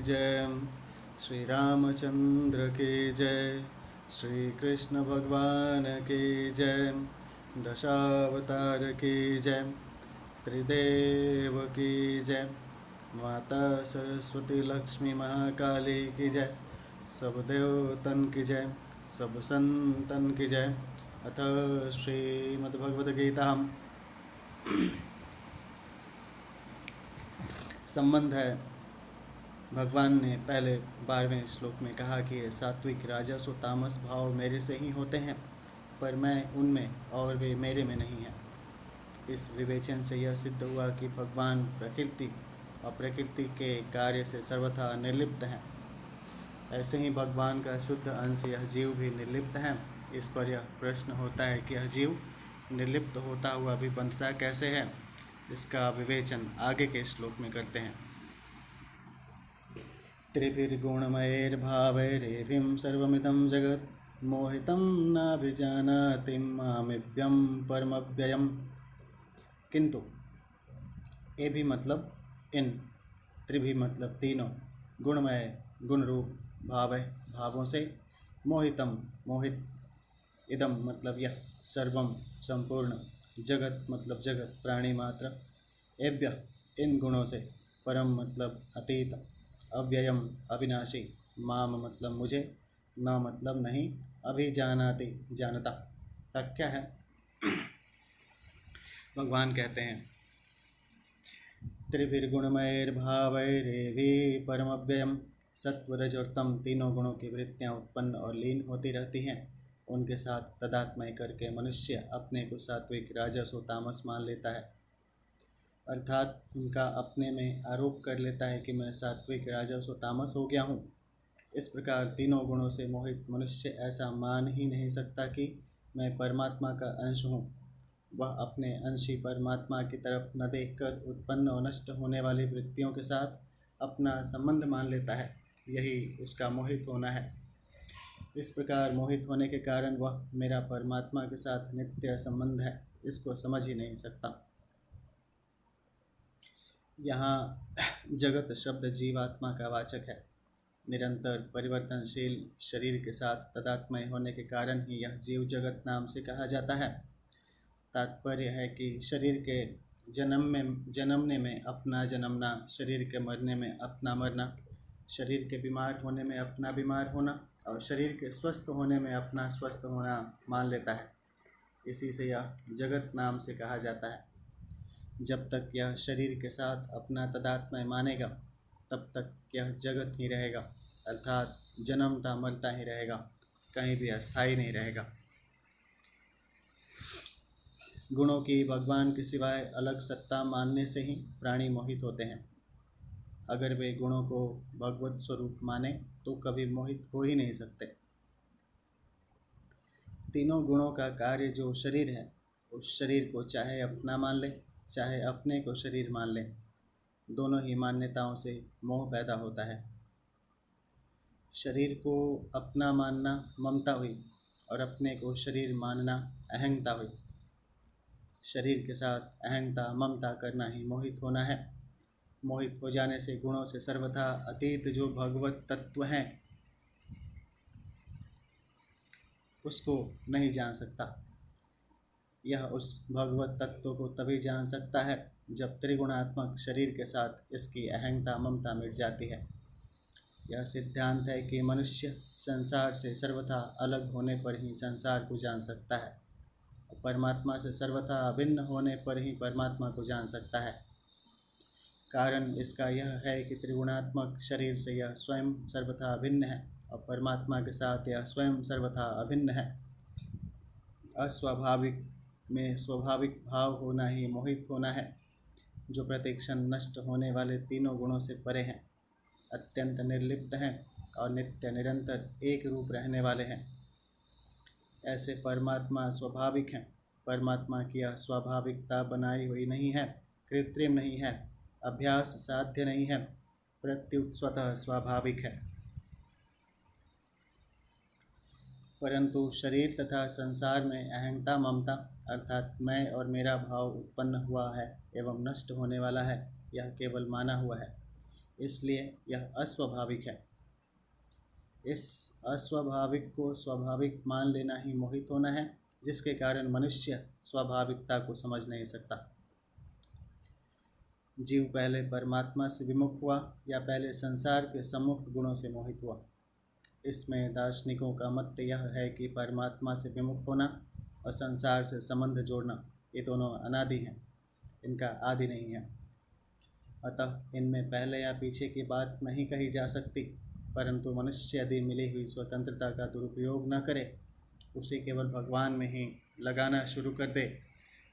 जय, श्री रामचंद्र की जय, श्री कृष्ण भगवान की जय, दशावतार की जय, त्रिदेव की जय, माता सरस्वती लक्ष्मी महाकाली की जय, सब देवतन की जय, सब संतन की जय। अथ श्रीमद्भगवद्गीता संबंध है। भगवान ने पहले 12वें श्लोक में कहा कि ये सात्विक राजस और तामस भाव मेरे से ही होते हैं, पर मैं उनमें और वे मेरे में नहीं हैं। इस विवेचन से यह सिद्ध हुआ कि भगवान प्रकृति और प्रकृति के कार्य से सर्वथा निर्लिप्त हैं। ऐसे ही भगवान का शुद्ध अंश यह जीव भी निर्लिप्त है। इस पर यह प्रश्न होता है कि यह जीव निर्लिप्त होता हुआ भी बंधता कैसे है। इसका विवेचन आगे के श्लोक में करते हैं। त्रिभिर्गुणमयैर्भावैरेभिं सर्वमिदं जगत् मोहितं नाभिजानाति मामिव्यं परमव्ययम्। किंतु ये भी मतलब इन, त्रिभि मतलब तीनों, गुणमय गुण रूप, भाव भावों से, मोहितम मोहित, इदम मतलब यह, सर्वम संपूर्ण, जगत मतलब जगत प्राणी मात्र, एभ्य इन गुणों से, परम मतलब अतीत, अव्ययम अविनाशी, माम मतलब मुझे, न मतलब नहीं, अभिजानाति जानता। क्या है? भगवान कहते हैं त्रिभिर्गुणमयैर्भावैरेभि परमव्ययम। सत्व रज और तम तीनों गुणों की वृत्तियाँ उत्पन्न और लीन होती रहती हैं। उनके साथ तदात्मय करके मनुष्य अपने को सात्विक राजस और तामस मान लेता है, अर्थात उनका अपने में आरोप कर लेता है कि मैं सात्विक राजस और तामस हो गया हूँ। इस प्रकार तीनों गुणों से मोहित मनुष्य ऐसा मान ही नहीं सकता कि मैं परमात्मा का अंश हूँ। वह अपने अंशी परमात्मा की तरफ न देखकर उत्पन्न और नष्ट होने वाली वृत्तियों के साथ अपना संबंध मान लेता है। यही उसका मोहित होना है। इस प्रकार मोहित होने के कारण वह मेरा परमात्मा के साथ नित्य संबंध है, इसको समझ ही नहीं सकता। यहाँ जगत शब्द जीवात्मा का वाचक है। निरंतर परिवर्तनशील शरीर के साथ तदात्मय होने के कारण ही यह जीव जगत नाम से कहा जाता है। तात्पर्य है कि शरीर के जन्मने में अपना जन्मना, शरीर के मरने में अपना मरना, शरीर के बीमार होने में अपना बीमार होना और शरीर के स्वस्थ होने में अपना स्वस्थ होना मान लेता है। इसी से यह जगत नाम से कहा जाता है। जब तक यह शरीर के साथ अपना तदात्म्य मानेगा तब तक यह जगत ही रहेगा, अर्थात जन्मता मरता ही रहेगा, कहीं भी अस्थायी नहीं रहेगा। गुणों की भगवान के सिवाय अलग सत्ता मानने से ही प्राणी मोहित होते हैं। अगर वे गुणों को भगवत स्वरूप माने तो कभी मोहित हो ही नहीं सकते। तीनों गुणों का कार्य जो शरीर है, उस शरीर को चाहे अपना मान ले चाहे अपने को शरीर मान ले, दोनों ही मान्यताओं से मोह पैदा होता है। शरीर को अपना मानना ममता हुई और अपने को शरीर मानना अहंता हुई। शरीर के साथ अहंता ममता करना ही मोहित होना है। मोहित हो जाने से गुणों से सर्वथा अतीत जो भगवत तत्व हैं उसको नहीं जान सकता। यह उस भगवत तत्व को तभी जान सकता है जब त्रिगुणात्मक शरीर के साथ इसकी अहंता ममता मिट जाती है। यह सिद्धांत है कि मनुष्य संसार से सर्वथा अलग होने पर ही संसार को जान सकता है, परमात्मा से सर्वथा अभिन्न होने पर ही परमात्मा को जान सकता है। कारण इसका यह है कि त्रिगुणात्मक शरीर से यह स्वयं सर्वथा अभिन्न है और परमात्मा के साथ यह स्वयं सर्वथा अभिन्न है। अस्वाभाविक में स्वाभाविक भाव होना ही मोहित होना है, जो प्रतिक्षण नष्ट होने वाले तीनों गुणों से परे हैं, अत्यंत निर्लिप्त हैं और नित्य निरंतर एक रूप रहने वाले हैं। ऐसे परमात्मा स्वाभाविक हैं। परमात्मा की यह स्वाभाविकता बनाई हुई नहीं है, कृत्रिम नहीं है, अभ्यास साध्य नहीं है, प्रत्युत स्वतः स्वाभाविक है। परंतु शरीर तथा संसार में अहंता ममता अर्थात मैं और मेरा भाव उत्पन्न हुआ है एवं नष्ट होने वाला है, यह केवल माना हुआ है। इसलिए यह अस्वाभाविक है। इस अस्वाभाविक को स्वाभाविक मान लेना ही मोहित होना है, जिसके कारण मनुष्य स्वाभाविकता को समझ नहीं सकता। जीव पहले परमात्मा से विमुख हुआ या पहले संसार के सम्मुख गुणों से मोहित हुआ? इसमें दार्शनिकों का मत यह है कि परमात्मा से विमुख होना और संसार से संबंध जोड़ना ये दोनों अनादि हैं, इनका आदि नहीं है। अतः इनमें पहले या पीछे की बात नहीं कही जा सकती, परंतु मनुष्य यदि मिली हुई स्वतंत्रता का दुरुपयोग न करे, उसे केवल भगवान में ही लगाना शुरू कर दे,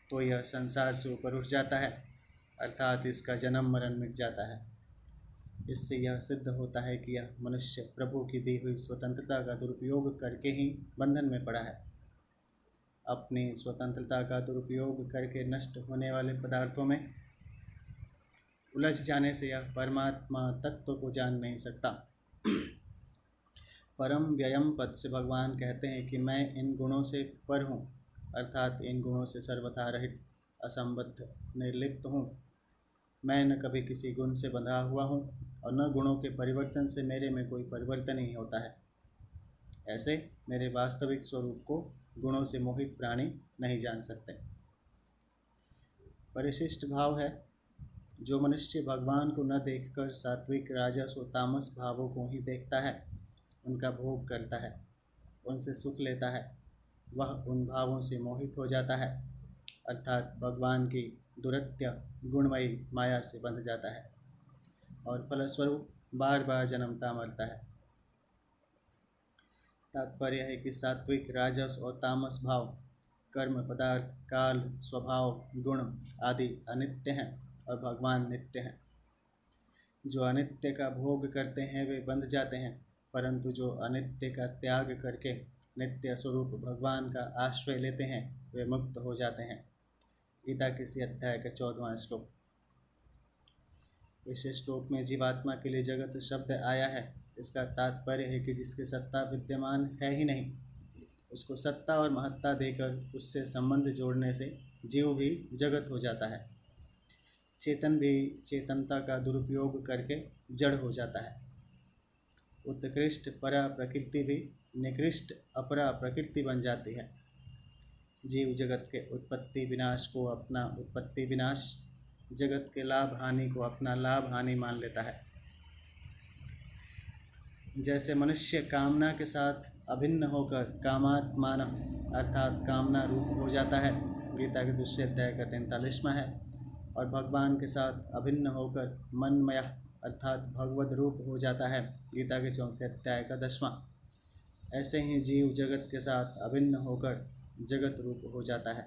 तो यह संसार से ऊपर उठ जाता है, अर्थात इसका जन्म मरण मिट जाता है। इससे यह सिद्ध होता है कि यह मनुष्य प्रभु की दी हुई स्वतंत्रता का दुरुपयोग करके ही बंधन में पड़ा है। अपनी स्वतंत्रता का दुरुपयोग करके नष्ट होने वाले पदार्थों में उलझ जाने से यह परमात्मा तत्व को जान नहीं सकता। परम व्ययम पद से भगवान कहते हैं कि मैं इन गुणों से पर हूँ, अर्थात इन गुणों से सर्वथा रहित, असंबद्ध, निर्लिप्त हूँ। मैं न कभी किसी गुण से बंधा हुआ हूँ और न गुणों के परिवर्तन से मेरे में कोई परिवर्तन ही होता है। ऐसे मेरे वास्तविक स्वरूप को गुणों से मोहित प्राणी नहीं जान सकते। परिशिष्ट भाव है, जो मनुष्य भगवान को न देखकर सात्विक, राजस और तामस भावों को ही देखता है, उनका भोग करता है, उनसे सुख लेता है, वह उन भावों से मोहित हो जाता है, अर्थात भगवान की दुरत्य गुणमयी माया से बंध जाता है और फलस्वरूप बार बार जन्मता मरता है। तात्पर्य है कि सात्विक, राजस और तामस भाव, कर्म, पदार्थ, काल, स्वभाव, गुण आदि अनित्य हैं और भगवान नित्य हैं। जो अनित्य का भोग करते हैं वे बंध जाते हैं, परंतु जो अनित्य का त्याग करके नित्य स्वरूप भगवान का आश्रय लेते हैं वे मुक्त हो जाते हैं। गीता किसी अध्याय का 14वां श्लोक। इस श्लोक में जीवात्मा के लिए जगत शब्द आया है। इसका तात्पर्य है कि जिसकी सत्ता विद्यमान है ही नहीं, उसको सत्ता और महत्ता देकर उससे संबंध जोड़ने से जीव भी जगत हो जाता है। चेतन भी चेतनता का दुरुपयोग करके जड़ हो जाता है। उत्कृष्ट परा प्रकृति भी निकृष्ट अपरा प्रकृति बन जाती है। जीव जगत के उत्पत्ति विनाश को अपना उत्पत्ति विनाश, जगत के लाभ हानि को अपना लाभ हानि मान लेता है। जैसे मनुष्य कामना के साथ अभिन्न होकर कामात्मान अर्थात कामना रूप हो जाता है, गीता के दूसरे अध्याय का 43वां है, और भगवान के साथ अभिन्न होकर मनमय अर्थात भगवद रूप हो जाता है, गीता के 4थे अध्याय का 10वां। ऐसे ही जीव जगत के साथ अभिन्न होकर जगत रूप हो जाता है।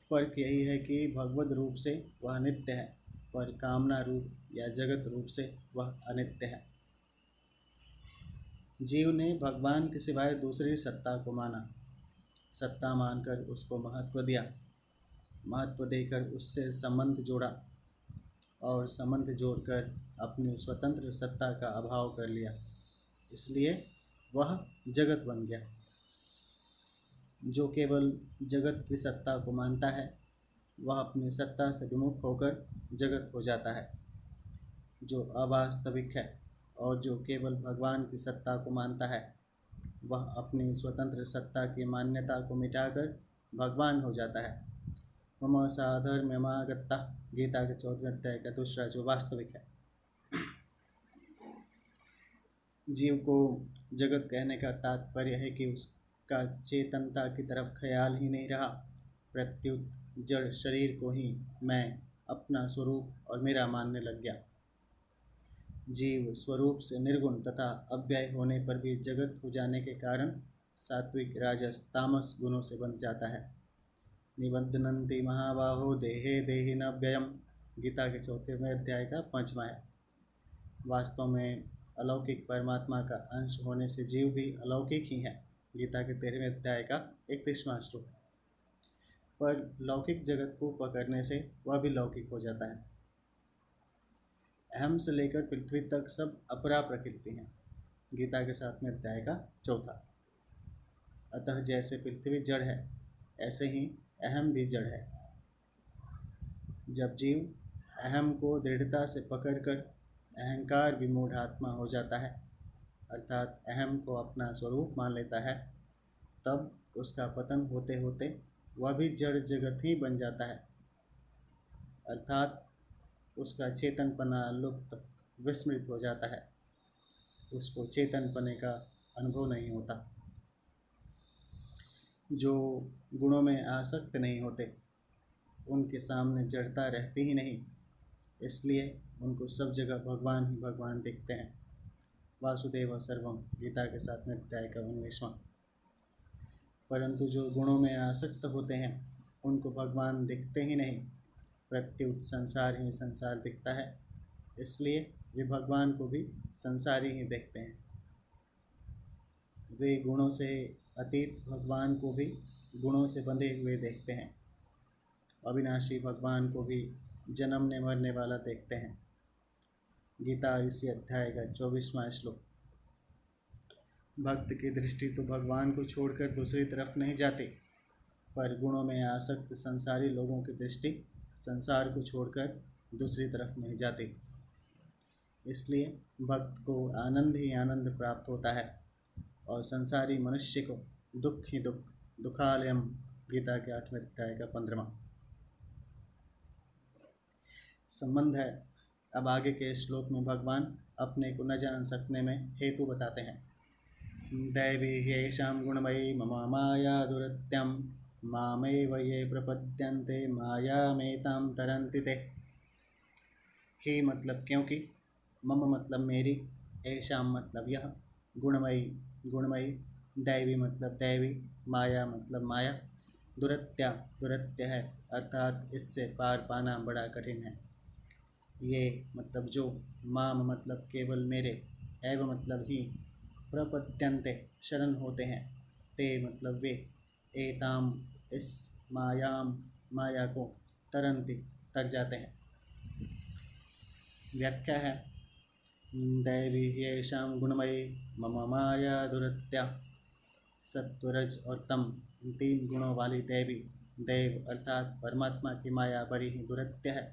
फर्क यही है कि भगवद रूप से वह नित्य है, पर कामना रूप या जगत रूप से वह अनित्य है। जीव ने भगवान के सिवाय दूसरी सत्ता को माना, सत्ता मानकर उसको महत्व दिया, महत्व देकर उससे संबंध जोड़ा और संबंध जोड़कर अपनी स्वतंत्र सत्ता का अभाव कर लिया, इसलिए वह जगत बन गया। जो केवल जगत की सत्ता को मानता है वह अपनी सत्ता से विमुख होकर जगत हो जाता है। जो अवास्तविक है और जो केवल भगवान की सत्ता को मानता है वह अपनी स्वतंत्र सत्ता की मान्यता को मिटाकर भगवान हो जाता है। मम साधर्म्यमागता, गीता के 14वें अध्याय का दूसरा जो वास्तविक है। जीव को जगत कहने का तात्पर्य है कि उसका चेतनता की तरफ ख्याल ही नहीं रहा, प्रत्युत जड़ शरीर को ही मैं अपना स्वरूप और मेरा मानने लग गया। जीव स्वरूप से निर्गुण तथा अव्यय होने पर भी जगत हो जाने के कारण सात्विक, राजस, तामस गुणों से बंध जाता है। निबध्नन्ति महाबाहो देहे देहि न व्ययम, गीता के 4वें अध्याय का 5वां है। वास्तव में अलौकिक परमात्मा का अंश होने से जीव भी अलौकिक ही है, गीता के 13वें अध्याय का 31वां श्लोक। पर लौकिक जगत को पकड़ने से वह भी लौकिक हो जाता है। अहम से लेकर पृथ्वी तक सब अपरा प्रकृति हैं, गीता के 7वें अध्याय का 4था। अतः जैसे पृथ्वी जड़ है ऐसे ही अहम भी जड़ है। जब जीव अहम को दृढ़ता से पकड़कर अहंकार विमूढ़ आत्मा हो जाता है, अर्थात अहम को अपना स्वरूप मान लेता है, तब उसका पतन होते होते वह भी जड़ जगत ही बन जाता है, अर्थात उसका चेतनपना लुप्त विस्मृत हो जाता है, उसको चेतनपने का अनुभव नहीं होता। जो गुणों में आसक्त नहीं होते उनके सामने जड़ता रहती ही नहीं, इसलिए उनको सब जगह भगवान ही भगवान दिखते हैं। वासुदेव सर्वम, गीता के 7वें अध्याय का 19वां। परंतु जो गुणों में आसक्त होते हैं उनको भगवान दिखते ही नहीं, प्रत्युत संसार ही संसार दिखता है, इसलिए वे भगवान को भी संसारी ही देखते हैं। वे गुणों से अतीत भगवान को भी गुणों से बंधे हुए देखते हैं, अविनाशी भगवान को भी जन्मने मरने वाला देखते हैं। गीता इसी अध्याय का 24वां श्लोक। भक्त की दृष्टि तो भगवान को छोड़कर दूसरी तरफ नहीं जाती, पर गुणों में आसक्त संसारी लोगों की दृष्टि संसार को छोड़कर दूसरी तरफ नहीं जाती, इसलिए भक्त को आनंद ही आनंद प्राप्त होता है और संसारी मनुष्य को दुख ही दुख, दुखालयम, गीता के 8वें अध्याय का 15वां। संबंध है। अब आगे के श्लोक में भगवान अपने को न जान सकने में हेतु बताते हैं। दैवी ह्येषां गुणमयी मम माया दुरत्यं मामेव ये प्रपद्यन्ते मायामेतां तरन्ति ते। हे मतलब क्योंकि, मम मतलब मेरी, ऐशां मतलब यह, गुणमयी गुणमयी, दैवी मतलब दैवी, माया मतलब माया, दुरत्या दुरत्य है, अर्थात इससे पार पाना बड़ा कठिन है। ये मतलब जो, माम मतलब केवल मेरे, एव मतलब ही, प्रपद्यन्ते शरण होते हैं, ते मतलब वे, एताम इस, मायाम माया को, तरन्ति तर जाते हैं। व्याख्या है। दैवी येषां गुणमयी मम माया दुरत्या। सत्वरज और तम, तीन गुणों वाली देवी, देव अर्थात परमात्मा की माया बड़ी ही दुरत्य है।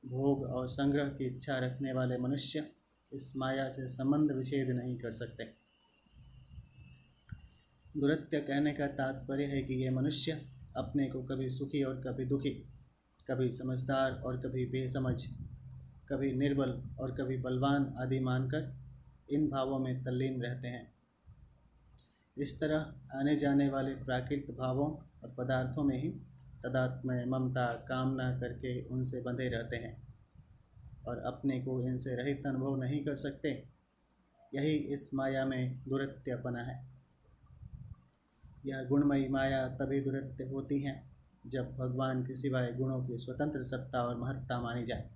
भोग और संग्रह की इच्छा रखने वाले मनुष्य इस माया से संबंध विच्छेद नहीं कर सकते। दुरत्य कहने का तात्पर्य है कि ये मनुष्य अपने को कभी सुखी और कभी दुखी, कभी समझदार और कभी बेसमझ, कभी निर्बल और कभी बलवान आदि मानकर इन भावों में तल्लीन रहते हैं। इस तरह आने जाने वाले प्राकृत भावों और पदार्थों में ही तदात्म्य ममता कामना करके उनसे बंधे रहते हैं और अपने को इनसे रहित अनुभव नहीं कर सकते। यही इस माया में दुरत्यपना है। यह गुणमयी माया तभी दुरत्य होती है जब भगवान के सिवाय गुणों की स्वतंत्र सत्ता और महत्ता मानी जाए।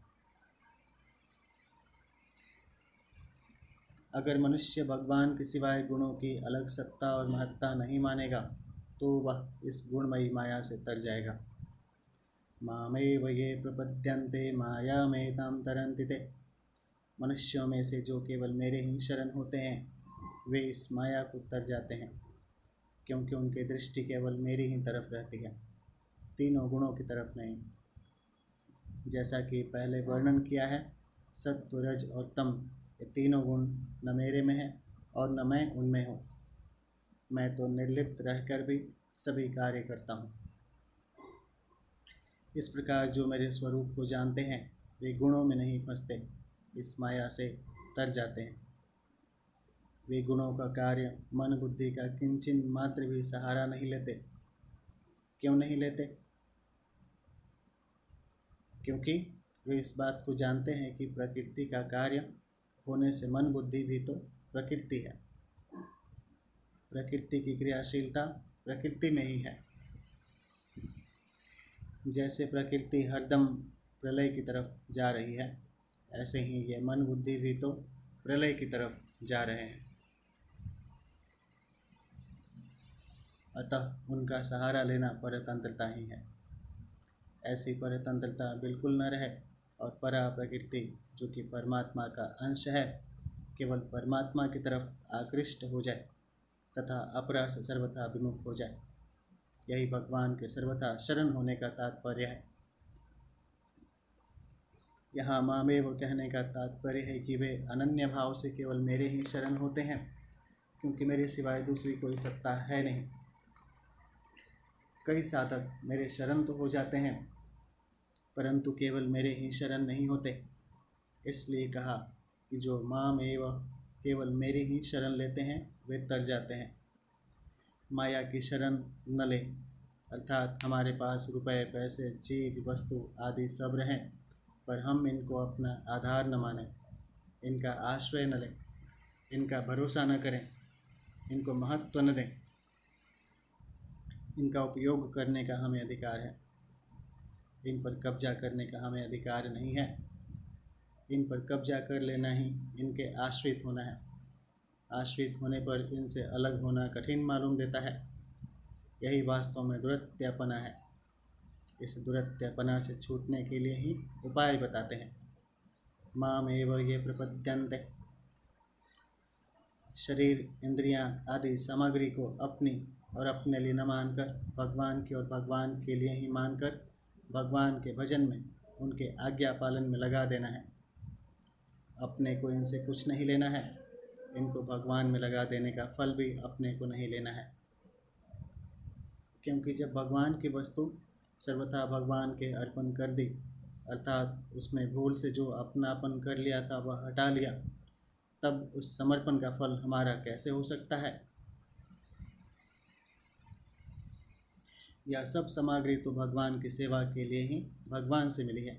अगर मनुष्य भगवान के सिवाय गुणों की अलग सत्ता और महत्ता नहीं मानेगा तो वह इस गुणमयी माया से तर जाएगा। मामेव ये प्रपद्यन्ते मायामेतां तरन्ति ते। मनुष्यों में से जो केवल मेरे ही शरण होते हैं वे इस माया को तर जाते हैं, क्योंकि उनकी दृष्टि केवल मेरी ही तरफ रहती है, तीनों गुणों की तरफ नहीं। जैसा कि पहले वर्णन किया है, सत्व रज और तम ये तीनों गुण न मेरे में है और न मैं उनमें हूँ। मैं तो निर्लिप्त रहकर भी सभी कार्य करता हूँ। इस प्रकार जो मेरे स्वरूप को जानते हैं वे गुणों में नहीं फंसते, इस माया से तर जाते हैं। वे गुणों का कार्य मन बुद्धि का किंचिन मात्र भी सहारा नहीं लेते। क्यों नहीं लेते? क्योंकि वे इस बात को जानते हैं कि प्रकृति का कार्य होने से मन बुद्धि भी तो प्रकृति है। प्रकृति की क्रियाशीलता प्रकृति में ही है। जैसे प्रकृति हरदम प्रलय की तरफ जा रही है, ऐसे ही ये मन बुद्धि भी तो प्रलय की तरफ जा रहे हैं। अतः उनका सहारा लेना परतंत्रता ही है। ऐसी परतंत्रता बिल्कुल न रहे और परा प्रकृति जो कि परमात्मा का अंश है केवल परमात्मा की तरफ आकृष्ट हो जाए तथा अपरा से सर्वथा विमुख हो जाए। यही भगवान के सर्वथा शरण होने का तात्पर्य है। यहाँ मामेव कहने का तात्पर्य है कि वे अनन्य भाव से केवल मेरे ही शरण होते हैं, क्योंकि मेरे सिवाय दूसरी कोई सत्ता है नहीं। कई साधक मेरे शरण तो हो जाते हैं, परंतु केवल मेरे ही शरण नहीं होते। इसलिए कहा कि जो मामेव केवल मेरी ही शरण लेते हैं वे तर जाते हैं। माया की शरण न ले, अर्थात हमारे पास रुपए, पैसे, चीज, वस्तु आदि सब रहें, पर हम इनको अपना आधार न मानें, इनका आश्रय न लें, इनका भरोसा न करें, इनको महत्व न दें। इनका उपयोग करने का हमें अधिकार है, इन पर कब्जा करने का हमें अधिकार नहीं है। इन पर कब्जा कर लेना ही इनके आश्रित होना है। आश्रित होने पर इनसे अलग होना कठिन मालूम देता है। यही वास्तव में दुरत्यपना है। इस दुरत्यपना से छूटने के लिए ही उपाय बताते हैं। माम एव ये प्रपद्यन्ते। शरीर, इंद्रियां आदि सामग्री को अपनी और अपने लिए न मानकर भगवान की और भगवान के लिए ही मानकर भगवान के भजन में, उनके आज्ञा पालन में लगा देना है। अपने को इनसे कुछ नहीं लेना है, इनको भगवान में लगा देने का फल भी अपने को नहीं लेना है। क्योंकि जब भगवान की वस्तु सर्वथा भगवान के अर्पण कर दी, अर्थात उसमें भूल से जो अपनापन कर लिया था वह हटा लिया, तब उस समर्पण का फल हमारा कैसे हो सकता है? यह सब सामग्री तो भगवान की सेवा के लिए ही भगवान से मिली है,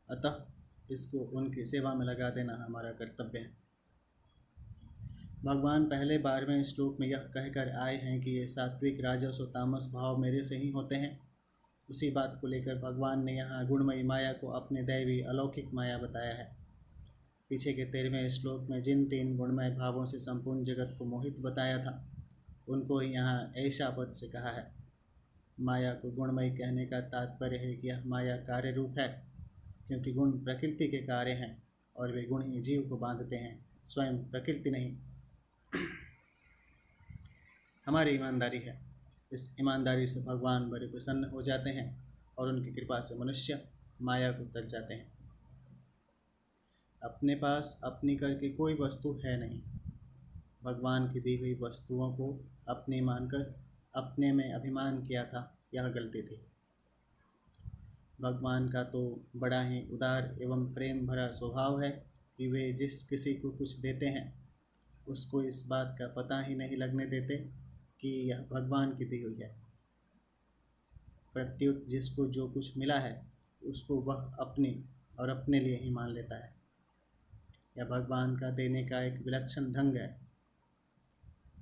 अतः इसको उनकी सेवा में लगा देना हमारा कर्तव्य है। भगवान पहले 12वें श्लोक में यह कहकर आए हैं कि ये सात्विक, राजस और तामस भाव मेरे से ही होते हैं। उसी बात को लेकर भगवान ने यहाँ गुणमयी माया को अपने दैवी अलौकिक माया बताया है। पीछे के 13वें श्लोक में जिन 3 गुणमय भावों से संपूर्ण जगत को मोहित बताया था, उनको ही यहाँ ऐसा पद से कहा है। माया को गुणमय कहने का तात्पर्य है कि यह माया कार्य रूप है, क्योंकि गुण प्रकृति के कार्य हैं और वे गुण ही जीव को बांधते हैं, स्वयं प्रकृति नहीं। हमारी ईमानदारी है। इस ईमानदारी से भगवान बड़े प्रसन्न हो जाते हैं और उनकी कृपा से मनुष्य माया को तर जाते हैं। अपने पास अपनी करके कोई वस्तु है नहीं। भगवान की दी हुई वस्तुओं को अपनी मानकर अपने में अभिमान किया था, यह गलती थी। भगवान का तो बड़ा ही उदार एवं प्रेम भरा स्वभाव है कि वे जिस किसी को कुछ देते हैं उसको इस बात का पता ही नहीं लगने देते कि यह भगवान की दी हुई है। प्रत्युत जिसको जो कुछ मिला है उसको वह अपनी और अपने लिए ही मान लेता है। यह भगवान का देने का एक विलक्षण ढंग है।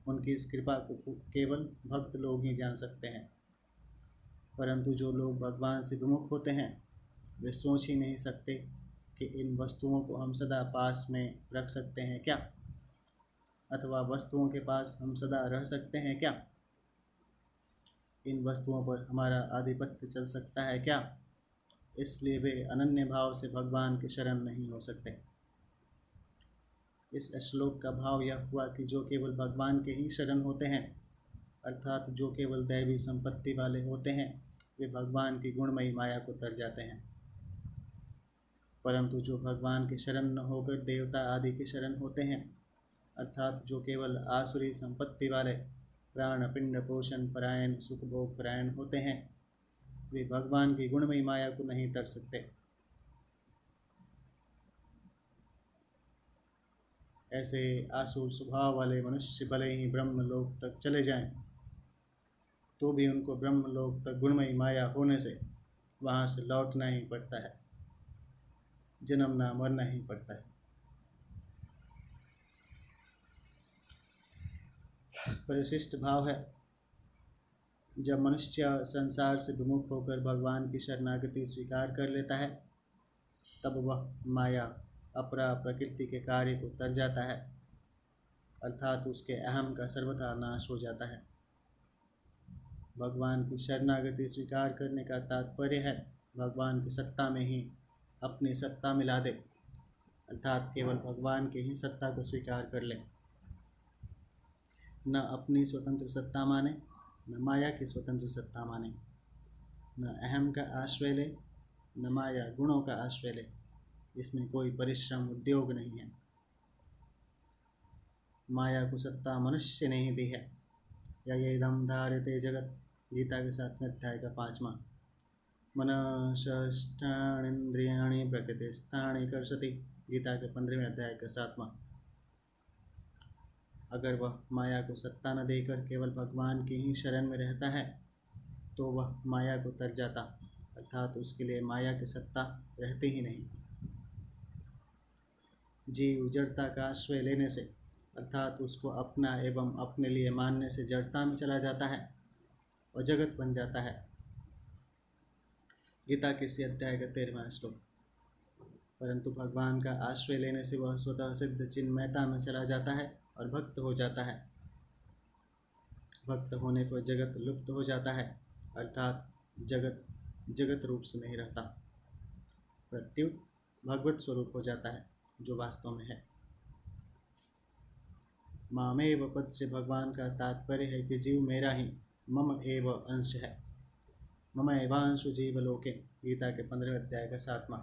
उनकी इस कृपा को केवल भक्त लोग ही जान सकते हैं, परंतु जो लोग भगवान से विमुख होते हैं वे सोच ही नहीं सकते कि इन वस्तुओं को हम सदा पास में रख सकते हैं क्या, अथवा वस्तुओं के पास हम सदा रह सकते हैं क्या, इन वस्तुओं पर हमारा आधिपत्य चल सकता है क्या। इसलिए वे अनन्य भाव से भगवान के शरण नहीं हो सकते। इस श्लोक का भाव यह हुआ कि जो केवल भगवान के ही शरण होते हैं, अर्थात जो केवल दैवी संपत्ति वाले होते हैं, वे भगवान की गुणमयी माया को तर जाते हैं। परंतु जो भगवान के शरण न होकर देवता आदि के शरण होते हैं, अर्थात जो केवल आसुरी संपत्ति वाले प्राण पिंड पोषण परायण सुख भोग परायण होते हैं, वे भगवान की गुणमयी माया को नहीं तर सकते। ऐसे आसुर स्वभाव वाले मनुष्य भले ही ब्रह्मलोक तक चले जाएं, तो भी उनको ब्रह्मलोक तक गुणमयी माया होने से वहाँ से लौटना ही पड़ता है, जन्मना मरना ही पड़ता है। परिशिष्ट भाव है, जब मनुष्य संसार से विमुख होकर भगवान की शरणागति स्वीकार कर लेता है, तब वह माया अपरा प्रकृति के कार्य को तर जाता है, अर्थात उसके अहम का सर्वथा नाश हो जाता है। भगवान की शरणागति स्वीकार करने का तात्पर्य है भगवान की सत्ता में ही अपनी सत्ता मिला दे, अर्थात केवल भगवान की ही सत्ता को स्वीकार कर ले। न अपनी स्वतंत्र सत्ता माने, न माया की स्वतंत्र सत्ता माने, न अहम का आश्रय ले, न माया गुणों का आश्रय ले। इसमें कोई परिश्रम उद्योग नहीं है। माया को सत्ता मनुष्य ने ही दी है। या ये दम धारते जगत, गीता के 7वें अध्याय का 5वां। मनश्चाष्टानीन्द्रियाणि प्रकृतिस्थानि कर्षति, गीता के 15वें अध्याय का 7वां। अगर वह माया को सत्ता न देकर केवल भगवान की ही शरण में रहता है तो वह माया को तर जाता, अर्थात उसके लिए माया की सत्ता रहती ही नहीं। जीव जड़ता का आश्रय लेने से, अर्थात उसको अपना एवं अपने लिए मानने से जड़ता में चला जाता है और जगत बन जाता है। गीता के इसी अध्याय का 13वां श्लोक। परंतु भगवान का आश्रय लेने से वह स्वतः सिद्ध चिन्मयता में चला जाता है और भक्त हो जाता है। भक्त होने पर जगत लुप्त हो जाता है, अर्थात जगत जगत रूप से नहीं रहता, प्रत्युत भगवत स्वरूप हो जाता है, जो वास्तव में है। मामेव पद से भगवान का तात्पर्य है कि जीव मेरा ही मम एव अंश है। मम एवांशु जीव लोके, गीता के 15वें अध्याय का 7वां।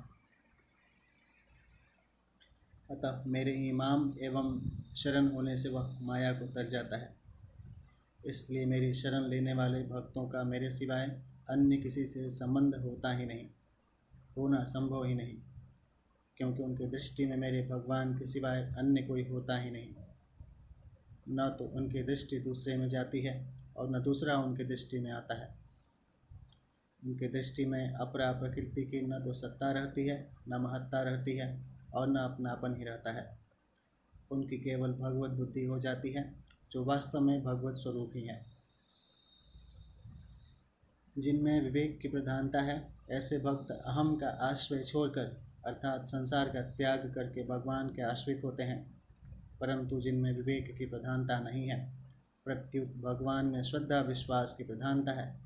अतः मेरे ही माम एवं शरण होने से वह माया को तर जाता है। इसलिए मेरी शरण लेने वाले भक्तों का मेरे सिवाय अन्य किसी से संबंध होता ही नहीं, होना संभव ही नहीं, क्योंकि उनकी दृष्टि में मेरे भगवान के सिवाय अन्य कोई होता ही नहीं। न तो उनकी दृष्टि दूसरे में जाती है और न दूसरा उनकी दृष्टि में आता है। उनकी दृष्टि में अपरा प्रकृति की न तो सत्ता रहती है, न महत्ता रहती है और न अपनापन ही रहता है। उनकी केवल भगवत बुद्धि हो जाती है, जो वास्तव में भगवत स्वरूप ही है। जिनमें विवेक की प्रधानता है, ऐसे भक्त अहम का आश्रय छोड़कर, अर्थात संसार का त्याग करके भगवान के आश्रित होते हैं। परंतु जिनमें विवेक की प्रधानता नहीं है, प्रत्युत भगवान में श्रद्धा विश्वास की प्रधानता है,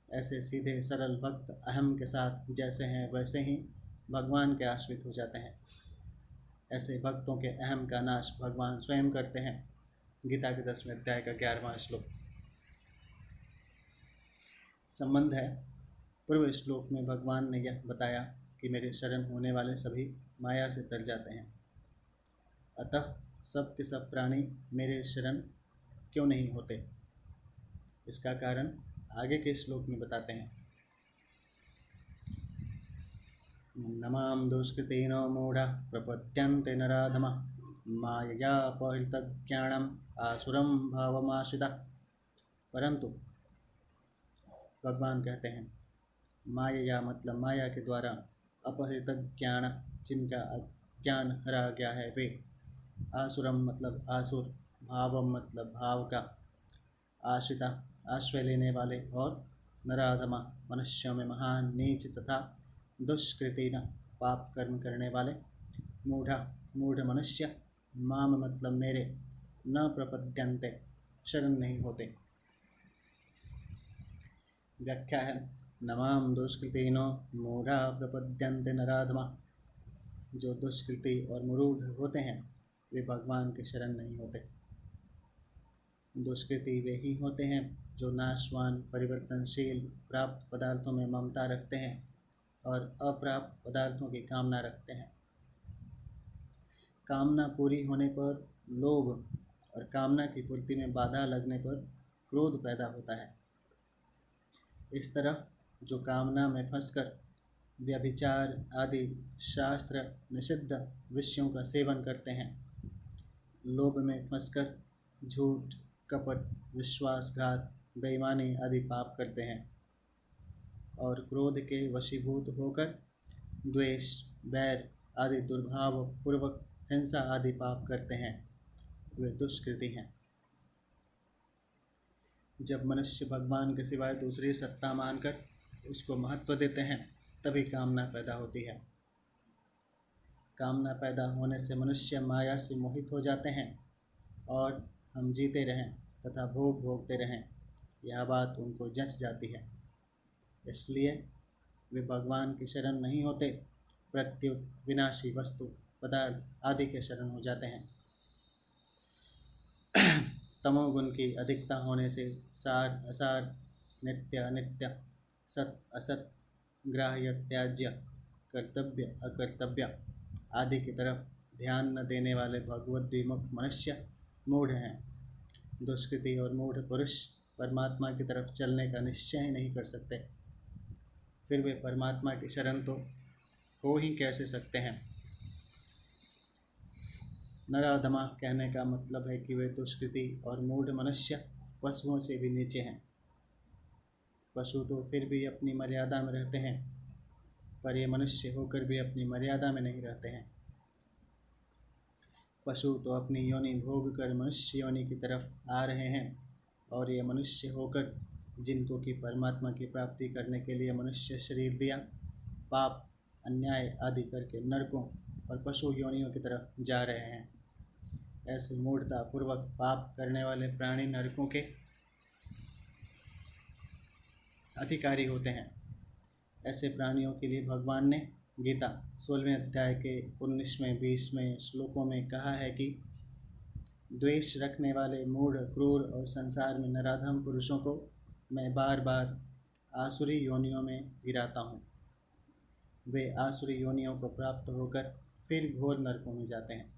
ऐसे सीधे सरल भक्त अहम के साथ जैसे हैं वैसे ही भगवान के आश्रित हो जाते हैं। ऐसे भक्तों के अहम का नाश भगवान स्वयं करते हैं। गीता के 10वें अध्याय का 11वां श्लोक। संबंध है, पूर्व श्लोक में भगवान ने यह बताया कि मेरे शरण होने वाले सभी माया से तर जाते हैं। अतः सब के सब प्राणी मेरे शरण क्यों नहीं होते, इसका कारण आगे के श्लोक में बताते हैं। नमाम दुष्कृतेन मूढ़ा प्रपद्यन्ते नराधमा माययापहृतज्ञानम् आसुरं भावमाश्रिता। परंतु भगवान कहते हैं, माया मतलब माया के द्वारा अपहृत ज्ञान, जिनका ज्ञान हरा गया है वे, आसुरम मतलब आसुर, भावम मतलब भाव का, आश्रिता आश्रय लेने वाले, और नराधमा मनुष्यों में महान नीच तथा दुष्कृति न पाप कर्म करने वाले, मूढ़ा मूढ़ मनुष्य, माम मतलब मेरे, न प्रपद्यन्ते शरण नहीं होते। व्याख्या है, नमाम दुष्कृतिनो मूढ़ा प्रपद्यन्ते नराधमा। जो दुष्कृति और मूढ़ होते हैं वे भगवान के शरण नहीं होते। दुष्कृति वे ही होते हैं जो नाशवान, परिवर्तनशील, प्राप्त पदार्थों में ममता रखते हैं और अप्राप्त पदार्थों की कामना रखते हैं। कामना पूरी होने पर लोभ और कामना की पूर्ति में बाधा लगने पर क्रोध पैदा होता है। इस तरह जो कामना में फंसकर व्यभिचार आदि शास्त्र निषिद्ध विषयों का सेवन करते हैं, लोभ में फंसकर झूठ, कपट, विश्वासघात, बेईमानी आदि पाप करते हैं, और क्रोध के वशीभूत होकर द्वेष, बैर आदि दुर्भाव पूर्वक हिंसा आदि पाप करते हैं, वे दुष्कृति हैं। जब मनुष्य भगवान के सिवाय दूसरी सत्ता मानकर उसको महत्व देते हैं, तभी कामना पैदा होती है। कामना पैदा होने से मनुष्य माया से मोहित हो जाते हैं और हम जीते रहें तथा भोग भोगते रहें, यह बात उनको जंच जाती है। इसलिए वे भगवान की शरण नहीं होते, प्रत्युत विनाशी वस्तु, पदार्थ आदि के शरण हो जाते हैं। तमोगुण की अधिकता होने से सार असार, नित्य अनित्य, सत असत, ग्राह्य त्याज्य, कर्तव्य अकर्तव्य आदि की तरफ ध्यान न देने वाले भगवत विमुख मनुष्य मूढ़ हैं। दुष्कृति और मूढ़ पुरुष परमात्मा की तरफ चलने का निश्चय ही नहीं कर सकते, फिर वे परमात्मा की शरण तो हो ही कैसे सकते हैं। नराधमा कहने का मतलब है कि वे दुष्कृति और मूढ़ मनुष्य पशुओं से भी नीचे हैं। पशु तो फिर भी अपनी मर्यादा में रहते हैं, पर ये मनुष्य होकर भी अपनी मर्यादा में नहीं रहते हैं। पशु तो अपनी योनि भोग कर मनुष्य योनि की तरफ आ रहे हैं, और ये मनुष्य होकर जिनको कि परमात्मा की प्राप्ति करने के लिए मनुष्य शरीर दिया, पाप अन्याय आदि करके नरकों और पशु योनियों की तरफ जा रहे हैं। ऐसे मूढ़ता पूर्वक पाप करने वाले प्राणी नरकों के अधिकारी होते हैं। ऐसे प्राणियों के लिए भगवान ने गीता 16वें अध्याय के 19वें 20वें श्लोकों में कहा है कि द्वेष रखने वाले मूढ़, क्रूर और संसार में नराधम पुरुषों को मैं बार बार आसुरी योनियों में गिराता हूँ। वे आसुरी योनियों को प्राप्त होकर फिर घोर नरकों में जाते हैं।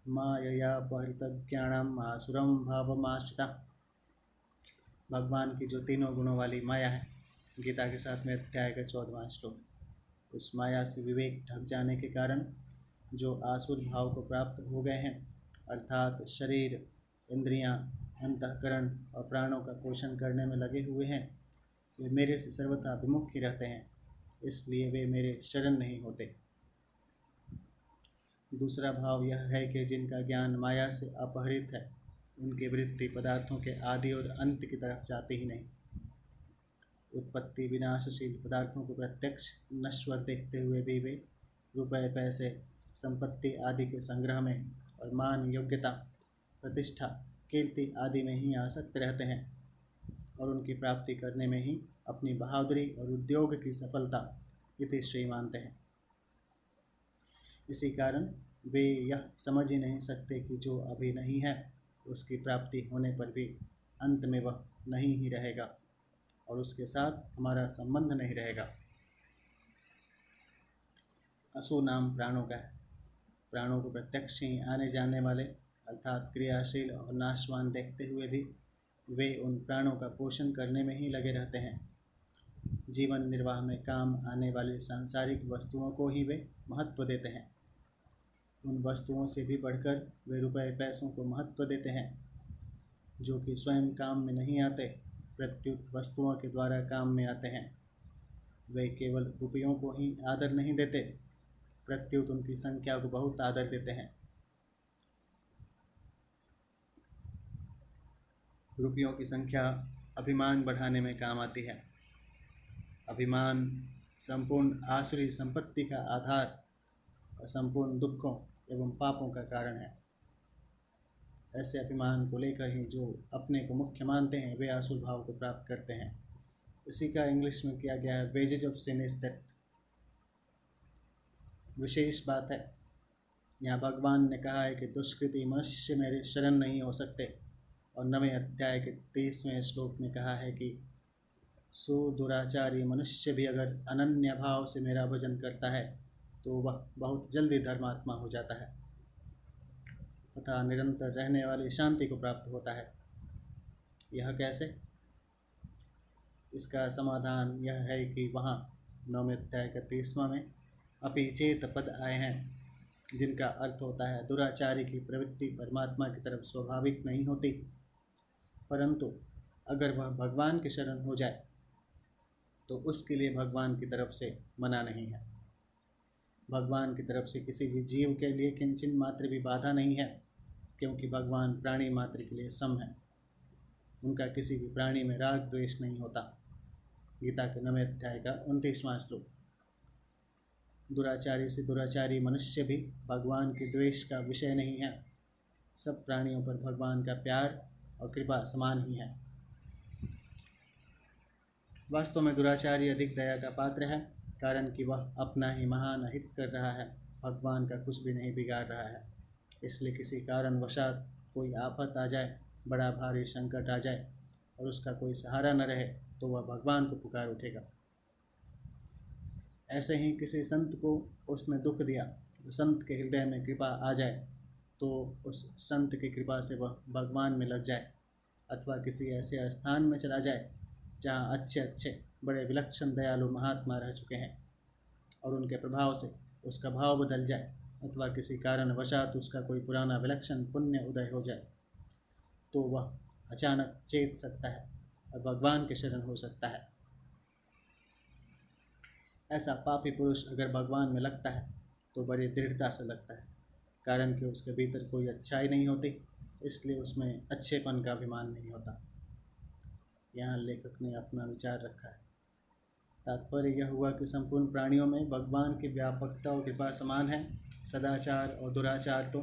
मायया परितज्ञानम आसुरम भावमाश्रिता। भगवान की जो तीनों गुणों वाली माया है, गीता के 7वें अध्याय का 14वां श्लोक, उस माया से विवेक ढक जाने के कारण जो आसुर भाव को प्राप्त हो गए हैं, अर्थात शरीर, इंद्रियां, अंतःकरण और प्राणों का पोषण करने में लगे हुए हैं, वे मेरे से सर्वथा विमुख ही रहते हैं, इसलिए वे मेरे शरण नहीं होते। दूसरा भाव यह है कि जिनका ज्ञान माया से अपहरित है, उनकी वृत्ति पदार्थों के आदि और अंत की तरफ जाती ही नहीं। उत्पत्ति विनाशशील पदार्थों को प्रत्यक्ष नश्वर देखते हुए भी वे रुपए, पैसे, संपत्ति आदि के संग्रह में और मान, योग्यता, प्रतिष्ठा, कीर्ति आदि में ही आसक्त रहते हैं, और उनकी प्राप्ति करने में ही अपनी बहादुरी और उद्योग की सफलता इतिश्री मानते हैं। इसी कारण वे यह समझ ही नहीं सकते कि जो अभी नहीं है, उसकी प्राप्ति होने पर भी अंत में वह नहीं ही रहेगा और उसके साथ हमारा संबंध नहीं रहेगा। असु नाम प्राणों का है। प्राणों को प्रत्यक्ष ही आने जाने वाले अर्थात क्रियाशील और नाशवान देखते हुए भी वे उन प्राणों का पोषण करने में ही लगे रहते हैं। जीवन निर्वाह में काम आने वाली सांसारिक वस्तुओं को ही वे महत्व देते हैं। उन वस्तुओं से भी बढ़कर वे रुपए पैसों को महत्व देते हैं, जो कि स्वयं काम में नहीं आते, प्रत्युत वस्तुओं के द्वारा काम में आते हैं। वे केवल रुपयों को ही आदर नहीं देते, प्रत्युत उनकी संख्या को बहुत आदर देते हैं। रुपयों की संख्या अभिमान बढ़ाने में काम आती है। अभिमान संपूर्ण आसुरी संपत्ति का आधार और संपूर्ण दुखों एवं पापों का कारण है। ऐसे अभिमान को लेकर ही जो अपने को मुख्य मानते हैं, वे आसुर भाव को प्राप्त करते हैं। इसी का इंग्लिश में किया गया है, wages of sin is death. विशेष बात है, यहाँ भगवान ने कहा है कि दुष्कृति मनुष्य मेरे शरण नहीं हो सकते, और 9वें अध्याय के 30वें श्लोक में कहा है कि सुदुराचारी मनुष्य भी अगर अनन्य भाव से मेरा भजन करता है तो वह बहुत जल्दी धर्मात्मा हो जाता है तथा निरंतर रहने वाली शांति को प्राप्त होता है। यह कैसे? इसका समाधान यह है कि वहाँ 9वें अध्याय का 30वां में अपिचेत पद आए हैं, जिनका अर्थ होता है दुराचारी की प्रवृत्ति परमात्मा की तरफ स्वाभाविक नहीं होती, परंतु अगर वह भगवान की शरण हो जाए तो उसके लिए भगवान की तरफ से मना नहीं है। भगवान की तरफ से किसी भी जीव के लिए किंचित मात्र भी बाधा नहीं है, क्योंकि भगवान प्राणी मात्र के लिए सम है। उनका किसी भी प्राणी में राग द्वेष नहीं होता। गीता के 9वें अध्याय का 29वां श्लोक। दुराचारी से दुराचारी मनुष्य भी भगवान के द्वेष का विषय नहीं है। सब प्राणियों पर भगवान का प्यार और कृपा समान ही है। वास्तव में दुराचारी अधिक दया का पात्र है, कारण कि वह अपना ही महान हित कर रहा है, भगवान का कुछ भी नहीं बिगाड़ रहा है। इसलिए किसी कारणवशात कोई आफत आ जाए, बड़ा भारी संकट आ जाए और उसका कोई सहारा न रहे, तो वह भगवान को पुकार उठेगा। ऐसे ही किसी संत को उसने दुख दिया, तो संत के हृदय में कृपा आ जाए तो उस संत की कृपा से वह भगवान में लग जाए, अथवा किसी ऐसे स्थान में चला जाए जहाँ अच्छे अच्छे बड़े विलक्षण दयालु महात्मा रह चुके हैं और उनके प्रभाव से उसका भाव बदल जाए, अथवा किसी कारणवशात उसका कोई पुराना विलक्षण पुण्य उदय हो जाए तो वह अचानक चेत सकता है और भगवान के शरण हो सकता है। ऐसा पापी पुरुष अगर भगवान में लगता है तो बड़ी दृढ़ता से लगता है, कारण कि उसके भीतर कोई अच्छाई नहीं होती, इसलिए उसमें अच्छेपन का अभिमान नहीं होता। यहाँ लेखक ने अपना विचार रखा है। तात्पर्य यह हुआ कि संपूर्ण प्राणियों में भगवान की व्यापकता और कृपा समान है। सदाचार और दुराचार तो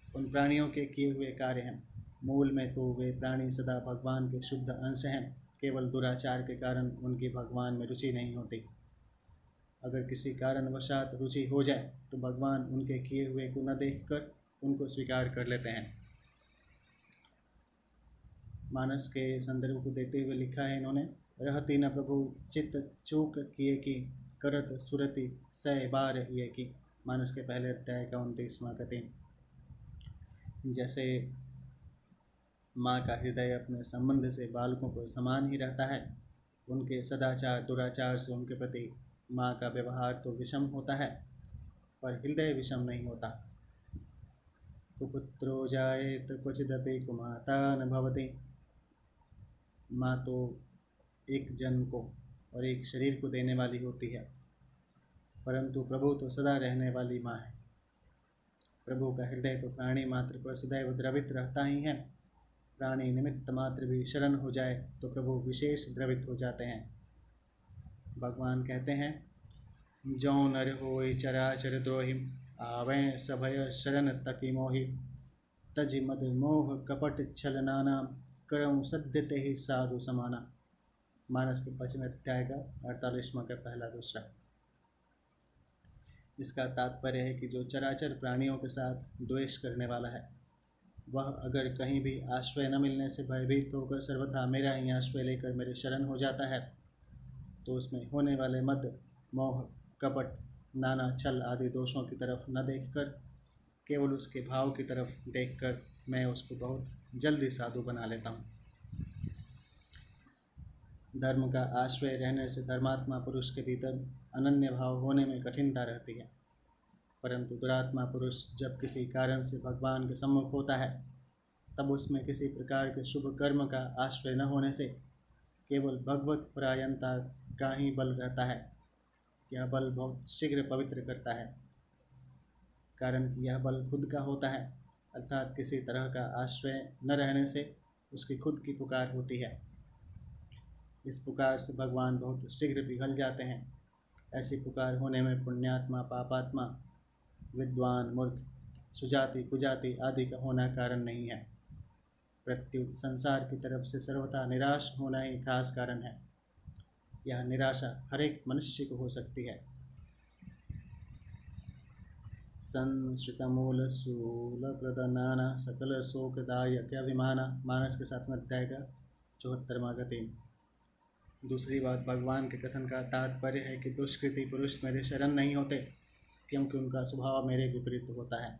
उन प्राणियों के किए हुए कार्य हैं। मूल में तो वे प्राणी सदा भगवान के शुद्ध अंश हैं, केवल दुराचार के कारण उनकी भगवान में रुचि नहीं होती। अगर किसी कारणवशात रुचि हो जाए तो भगवान उनके किए हुए को न देखकर उनको स्वीकार कर लेते हैं। मानस के संदर्भ को देते हुए लिखा है इन्होंने, रहती न प्रभु चित्त चूक किए की, करत सुरति सह बार ये की। मानस के पहले अध्याय का 29वां कथन। जैसे माँ का हृदय अपने संबंध से बालकों को समान ही रहता है, उनके सदाचार दुराचार से उनके प्रति माँ का व्यवहार तो विषम होता है, पर हृदय विषम नहीं होता। कुपुत्रो जायेत क्वचिदपि कुमाता न भवति। माँ तो एक जन्म को और एक शरीर को देने वाली होती है, परंतु प्रभु तो सदा रहने वाली माँ है। प्रभु का हृदय तो प्राणी मात्र पर सदैव द्रवित रहता ही है। प्राणी निमित्त मात्र भी शरण हो जाए तो प्रभु विशेष द्रवित हो जाते हैं। भगवान कहते हैं, जो नर होय चराचर द्रोही, आवें सभय शरण तकी मोहि। तज मद मोह कपट छल नाना, करम सद्यते ही साधु समाना। मानस के 5वें अध्याय का 48वां का पहला दूसरा। इसका तात्पर्य है कि जो चराचर प्राणियों के साथ द्वेष करने वाला है, वह अगर कहीं भी आश्रय न मिलने से भयभीत होकर सर्वथा मेरा ही आश्रय लेकर मेरे शरण हो जाता है, तो उसमें होने वाले मद मोह कपट नाना छल आदि दोषों की तरफ न देखकर केवल उसके भाव की तरफ देखकर मैं उसको बहुत जल्दी साधु बना लेता हूँ। धर्म का आश्रय रहने से धर्मात्मा पुरुष के भीतर अनन्य भाव होने में कठिनता रहती है, परंतु दुरात्मा पुरुष जब किसी कारण से भगवान के सम्मुख होता है, तब उसमें किसी प्रकार के शुभ कर्म का आश्रय न होने से केवल भगवत परायणता का ही बल रहता है। यह बल बहुत शीघ्र पवित्र करता है, कारण कि यह बल खुद का होता है, अर्थात किसी तरह का आश्रय न रहने से उसकी खुद की पुकार होती है। इस पुकार से भगवान बहुत शीघ्र पिघल जाते हैं। ऐसी पुकार होने में पुण्यात्मा पापात्मा विद्वान मूर्ख सुजाति कुजाति आदि का होना कारण नहीं है, प्रत्युत संसार की तरफ से सर्वथा निराश होना ही खास कारण है। यह निराशा हर एक मनुष्य को हो सकती है। संश्रितमूल शूल प्रदनाना सकल शोकदायक अभिमाना। मानस के 7वें अध्याय का 74वां गति। दूसरी बात, भगवान के कथन का तात्पर्य है कि दुष्कृति पुरुष मेरे शरण नहीं होते, क्योंकि उनका स्वभाव मेरे विपरीत होता है।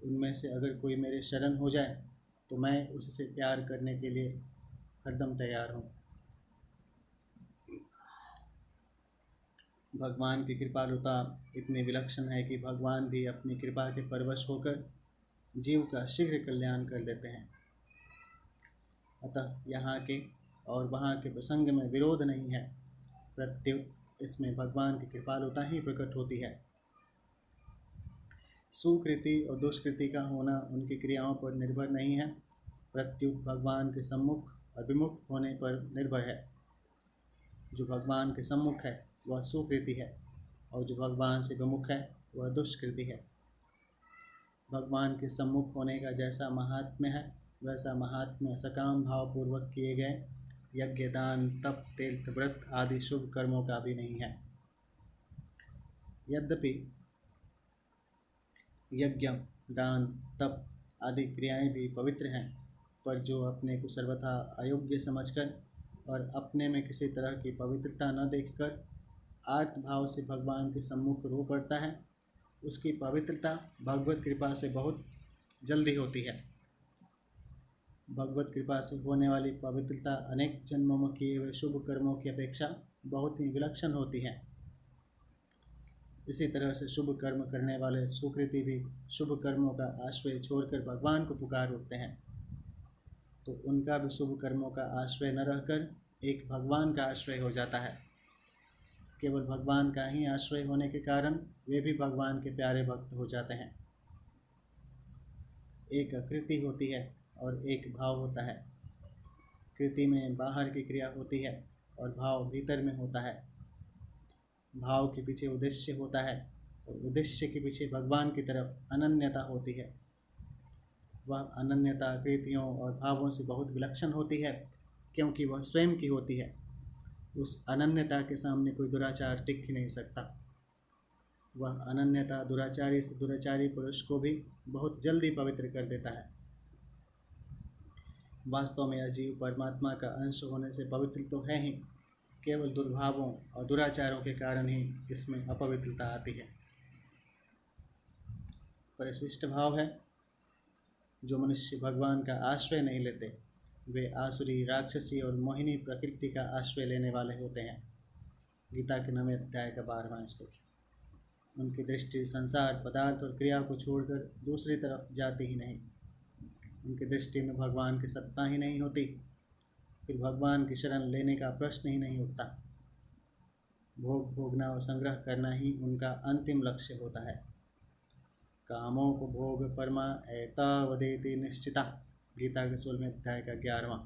उनमें से अगर कोई मेरे शरण हो जाए तो मैं उससे प्यार करने के लिए हरदम तैयार हूँ। भगवान की कृपालुता इतनी विलक्षण है कि भगवान भी अपनी कृपा के परवश होकर जीव का शीघ्र कल्याण कर देते हैं। अतः यहाँ के और वहाँ के प्रसंग में विरोध नहीं है, प्रत्युत इसमें भगवान की कृपालुता ही प्रकट होती है। सुकृति और दुष्कृति का होना उनकी क्रियाओं पर निर्भर नहीं है, प्रत्युत भगवान के सम्मुख और विमुख होने पर निर्भर है। जो भगवान के सम्मुख है वह सुकृति है, और जो भगवान से विमुख है वह दुष्कृति है। भगवान के सम्मुख होने का जैसा महात्म्य है, वैसा महात्म्य सकाम भावपूर्वक किए गए यज्ञ दान तप तीर्थ व्रत आदि शुभ कर्मों का भी नहीं है। यद्यपि यज्ञ दान तप आदि क्रियाएं भी पवित्र हैं, पर जो अपने को सर्वथा अयोग्य समझकर और अपने में किसी तरह की पवित्रता न देखकर आर्त भाव से भगवान के सम्मुख रो पड़ता है, उसकी पवित्रता भगवत कृपा से बहुत जल्दी होती है। भगवत कृपा से होने वाली पवित्रता अनेक जन्मों में किए हुए शुभ कर्मों की अपेक्षा बहुत ही विलक्षण होती है। इसी तरह से शुभ कर्म करने वाले सुकृति भी शुभ कर्मों का आश्रय छोड़कर भगवान को पुकार उठते हैं, तो उनका भी शुभ कर्मों का आश्रय न रहकर एक भगवान का आश्रय हो जाता है। केवल भगवान का ही आश्रय होने के कारण वे भी भगवान के प्यारे भक्त हो जाते हैं। एक कृति होती है और एक भाव होता है। कृति में बाहर की क्रिया होती है और भाव भीतर में होता है। भाव के पीछे उद्देश्य होता है और उद्देश्य के पीछे भगवान की तरफ अनन्यता होती है। वह अनन्यता कृतियों और भावों से बहुत विलक्षण होती है, क्योंकि वह स्वयं की होती है। उस अनन्यता के सामने कोई दुराचार टिक ही नहीं सकता। वह अनन्यता दुराचारी से दुराचारी पुरुष को भी बहुत जल्दी पवित्र कर देता है। वास्तव में यह जीव परमात्मा का अंश होने से पवित्र तो है ही, केवल दुर्भावों और दुराचारों के कारण ही इसमें अपवित्रता आती है। परिशिष्ट भाव है, जो मनुष्य भगवान का आश्रय नहीं लेते वे आसुरी, राक्षसी और मोहिनी प्रकृति का आश्रय लेने वाले होते हैं। गीता के 9वें अध्याय का 12वां श्लोक। उनकी दृष्टि संसार, पदार्थ और क्रिया को छोड़कर दूसरी तरफ जाती ही नहीं। उनकी दृष्टि में भगवान की सत्ता ही नहीं होती, फिर भगवान की शरण लेने का प्रश्न ही नहीं उठता। भोग भोगना और संग्रह करना ही उनका अंतिम लक्ष्य होता है। कामों को भोग परमा एतावदेति निश्चिता। गीता के 16वें अध्याय का 11वां।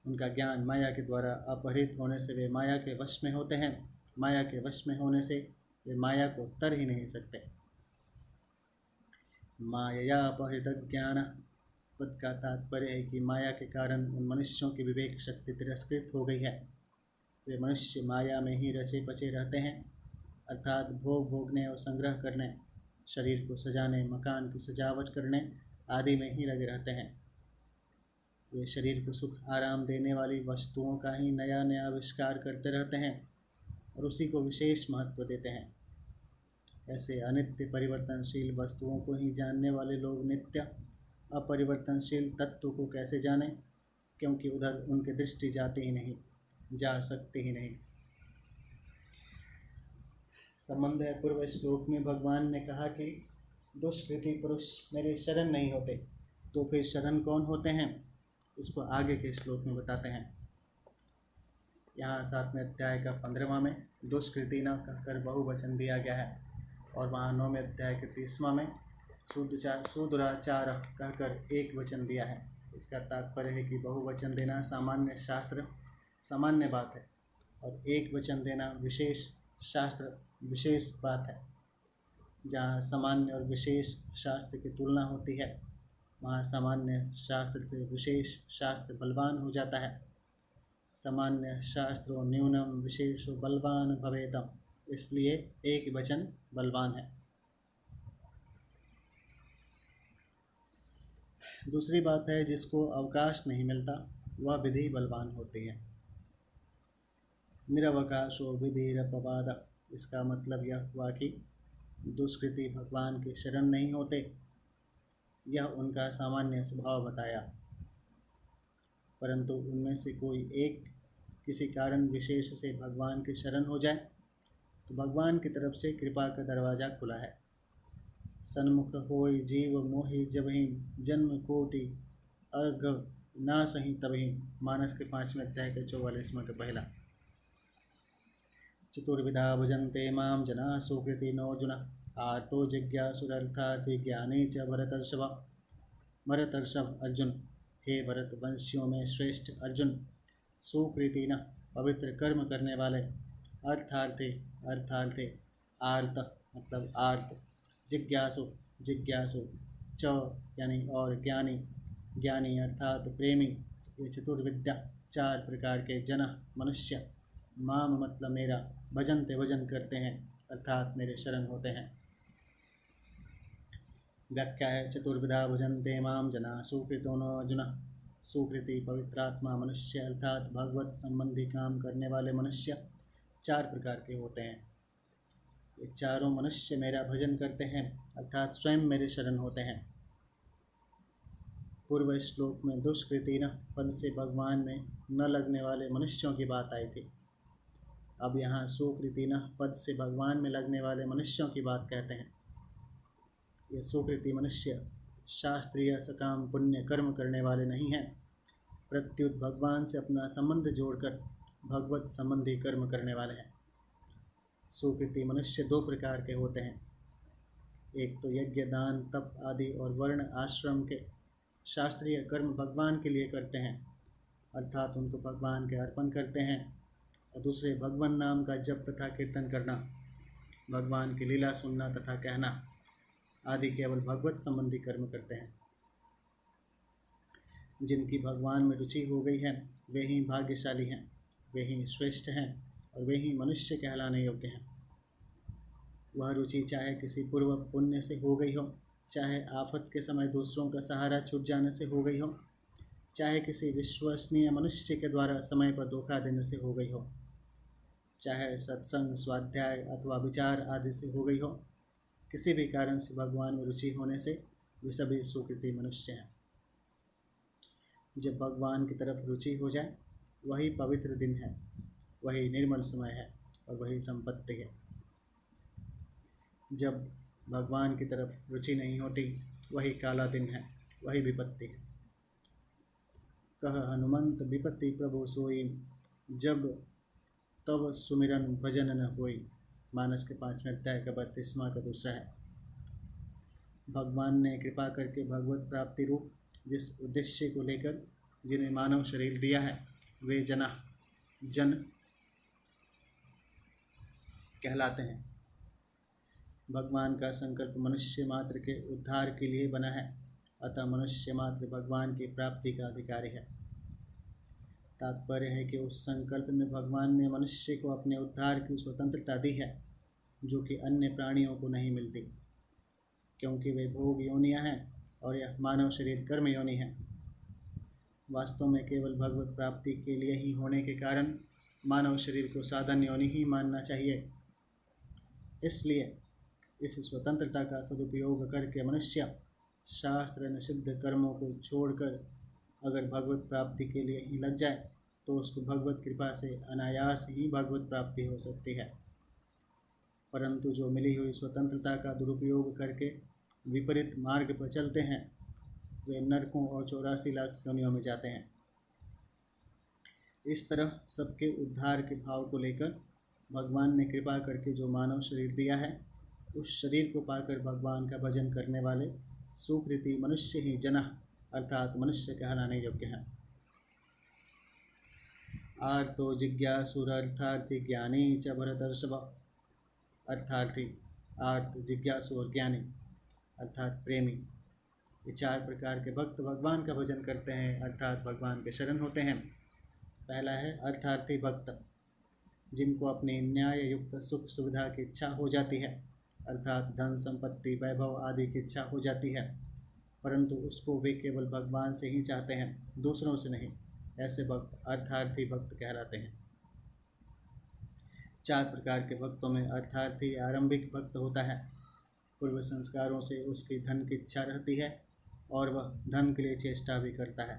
उनका ज्ञान माया के द्वारा अपहरित होने से वे माया के वश में होते हैं। माया के वश में होने से वे माया को तर ही नहीं सकते। माया अपहृत ज्ञान पद का तात्पर्य है कि माया के कारण उन मनुष्यों की विवेक शक्ति तिरस्कृत हो गई है। वे मनुष्य माया में ही रचे पचे रहते हैं, अर्थात भोग भोगने और संग्रह करने, शरीर को सजाने, मकान की सजावट करने आदि में ही लगे रहते हैं। वे शरीर को सुख आराम देने वाली वस्तुओं का ही नया नया आविष्कार करते रहते हैं और उसी को विशेष महत्व देते हैं। ऐसे अनित्य परिवर्तनशील वस्तुओं को ही जानने वाले लोग नित्य अपरिवर्तनशील तत्व को कैसे जानें, क्योंकि उधर उनकी दृष्टि जाती ही नहीं, जा सकती ही नहीं। संबंध है, पूर्व श्लोक में भगवान ने कहा कि दुष्कृति पुरुष मेरे शरण नहीं होते, तो फिर शरण कौन होते हैं, इसको आगे के श्लोक में बताते हैं। यहाँ 7वें अध्याय का 15वां में दुष्कृति न कहकर बहुवचन दिया गया है और वहाँ 9वें अध्याय के 30वां में सुदुराचार कहकर एक वचन दिया है। इसका तात्पर्य है कि बहुवचन देना सामान्य शास्त्र सामान्य बात है और एक वचन देना विशेष शास्त्र विशेष बात है। जहाँ सामान्य और विशेष शास्त्र की तुलना होती है, वहाँ सामान्य शास्त्र से विशेष शास्त्र बलवान हो जाता है। सामान्य शास्त्रो न्यूनम विशेषो बलवान भवेतम, इसलिए एक वचन बलवान है। दूसरी बात है, जिसको अवकाश नहीं मिलता वह विधि बलवान होती है। निरवकाशो विधिरपवाद, इसका मतलब यह हुआ कि दुष्कृति भगवान के शरण नहीं होते, यह उनका सामान्य स्वभाव बताया। परंतु उनमें से कोई एक किसी कारण विशेष से भगवान के शरण हो जाए तो भगवान की तरफ से कृपा का दरवाज़ा खुला है। सन्मुख होय जीव मोहि जबहि जन्म कोटि अग ना सही तबहि, मानस के 5वें अध्याय के 44वां का पहला। चतुर्विधा भजन्ते माम जना सुकृति नोजुना आर्तो जिज्ञासुरर्थार्थी ज्ञानी च भरतर्षभ अर्जुन। हे भरत वंशियों में श्रेष्ठ अर्जुन, सुकृति न पवित्र कर्म करने वाले, अर्थार्थे अर्थार्थे, आर्त मतलब आर्त, जिज्ञासु जिज्ञासु, च यानी और ज्ञानी ज्ञानी अर्थात प्रेमी, ये चतुर्विद्या 4 प्रकार के जन मनुष्य, माम मतलब मेरा, भजनते भजन करते हैं अर्थात मेरे शरण होते हैं। व्याख्या है, चतुर्विधा भजन्ते माम जना सुकृतो नो अर्जुन। सुकृति पवित्रात्मा मनुष्य अर्थात भगवत संबंधी काम करने वाले मनुष्य 4 प्रकार के होते हैं। ये चारों मनुष्य मेरा भजन करते हैं अर्थात स्वयं मेरे शरण होते हैं। पूर्व श्लोक में दुष्कृति न पद से भगवान में न लगने वाले मनुष्यों की बात आई थी। अब यहाँ सुकृति न पद से भगवान में लगने वाले मनुष्यों की बात कहते हैं। ये सुकृति मनुष्य शास्त्रीय सकाम पुण्य कर्म करने वाले नहीं हैं, प्रत्युत भगवान से अपना संबंध जोड़कर भगवत संबंधी कर्म करने वाले हैं। सुकृति मनुष्य 2 प्रकार के होते हैं। एक तो यज्ञ दान तप आदि और वर्ण आश्रम के शास्त्रीय कर्म भगवान के लिए करते हैं अर्थात उनको भगवान के अर्पण करते हैं, और दूसरे भगवान नाम का जप तथा कीर्तन करना, भगवान की लीला सुनना तथा कहना आदि केवल भगवत संबंधी कर्म करते हैं। जिनकी भगवान में रुचि हो गई है वे ही भाग्यशाली हैं, वे ही श्रेष्ठ हैं और वे ही मनुष्य कहलाने योग्य हैं। वह रुचि चाहे किसी पूर्व पुण्य से हो गई हो, चाहे आफत के समय दूसरों का सहारा छूट जाने से हो गई हो, चाहे किसी विश्वसनीय मनुष्य के द्वारा समय पर धोखा देने से हो गई हो, चाहे सत्संग स्वाध्याय अथवा विचार आदि से हो गई हो, किसी भी कारण से भगवान में रुचि होने से वे सभी सुकृति मनुष्य हैं। जब भगवान की तरफ रुचि हो जाए वही पवित्र दिन है, वही निर्मल समय है और वही संपत्ति है। जब भगवान की तरफ रुचि नहीं होती वही काला दिन है, वही विपत्ति है। कह हनुमंत विपत्ति प्रभु सोई, जब तब सुमिरन भजन न होई। मानस के 5वें अध्याय का 32वां का दूसरा है। भगवान ने कृपा करके भगवत प्राप्ति रूप जिस उद्देश्य को लेकर जिन्हें मानव शरीर दिया है वे जन कहलाते हैं। भगवान का संकल्प मनुष्य मात्र के उद्धार के लिए बना है, अतः मनुष्य मात्र भगवान की प्राप्ति का अधिकारी है। तात्पर्य है कि उस संकल्प में भगवान ने मनुष्य को अपने उद्धार की स्वतंत्रता दी है जो कि अन्य प्राणियों को नहीं मिलती, क्योंकि वे भोग योनियाँ हैं और यह मानव शरीर कर्म योनि है। वास्तव में केवल भगवत प्राप्ति के लिए ही होने के कारण मानव शरीर को साधन योनि ही मानना चाहिए। इसलिए इस स्वतंत्रता का सदुपयोग करके मनुष्य शास्त्र निषिद्ध कर्मों को छोड़कर अगर भगवत प्राप्ति के लिए ही लग जाए तो उसको भगवत कृपा से अनायास ही भगवत प्राप्ति हो सकती है। परंतु जो मिली हुई स्वतंत्रता का दुरुपयोग करके विपरीत मार्ग पर चलते हैं वे नरकों और 84 लाख योनियों में जाते हैं। इस तरह सबके उद्धार के भाव को लेकर भगवान ने कृपा करके जो मानव शरीर दिया है उस शरीर को पाकर भगवान का भजन करने वाले सुकृति मनुष्य ही जनः अर्थात मनुष्य कहलाने योग्य हैं। आर्तो जिज्ञासुरर्थार्थी ज्ञानी च भरतर्षभ। अर्थार्थी, आर्त, जिज्ञासु और ज्ञानी अर्थात प्रेमी, ये 4 प्रकार के भक्त भगवान का भजन करते हैं अर्थात भगवान के शरण होते हैं। पहला है अर्थार्थी भक्त, जिनको अपनी न्याय युक्त सुख सुविधा की इच्छा हो जाती है अर्थात धन संपत्ति वैभव आदि की इच्छा हो जाती है, परंतु उसको वे केवल भगवान से ही चाहते हैं, दूसरों से नहीं। ऐसे भक्त अर्थार्थी भक्त कहलाते हैं। 4 प्रकार के भक्तों में अर्थार्थी आरंभिक भक्त होता है। पूर्व संस्कारों से उसकी धन की इच्छा रहती है और वह धन के लिए चेष्टा भी करता है,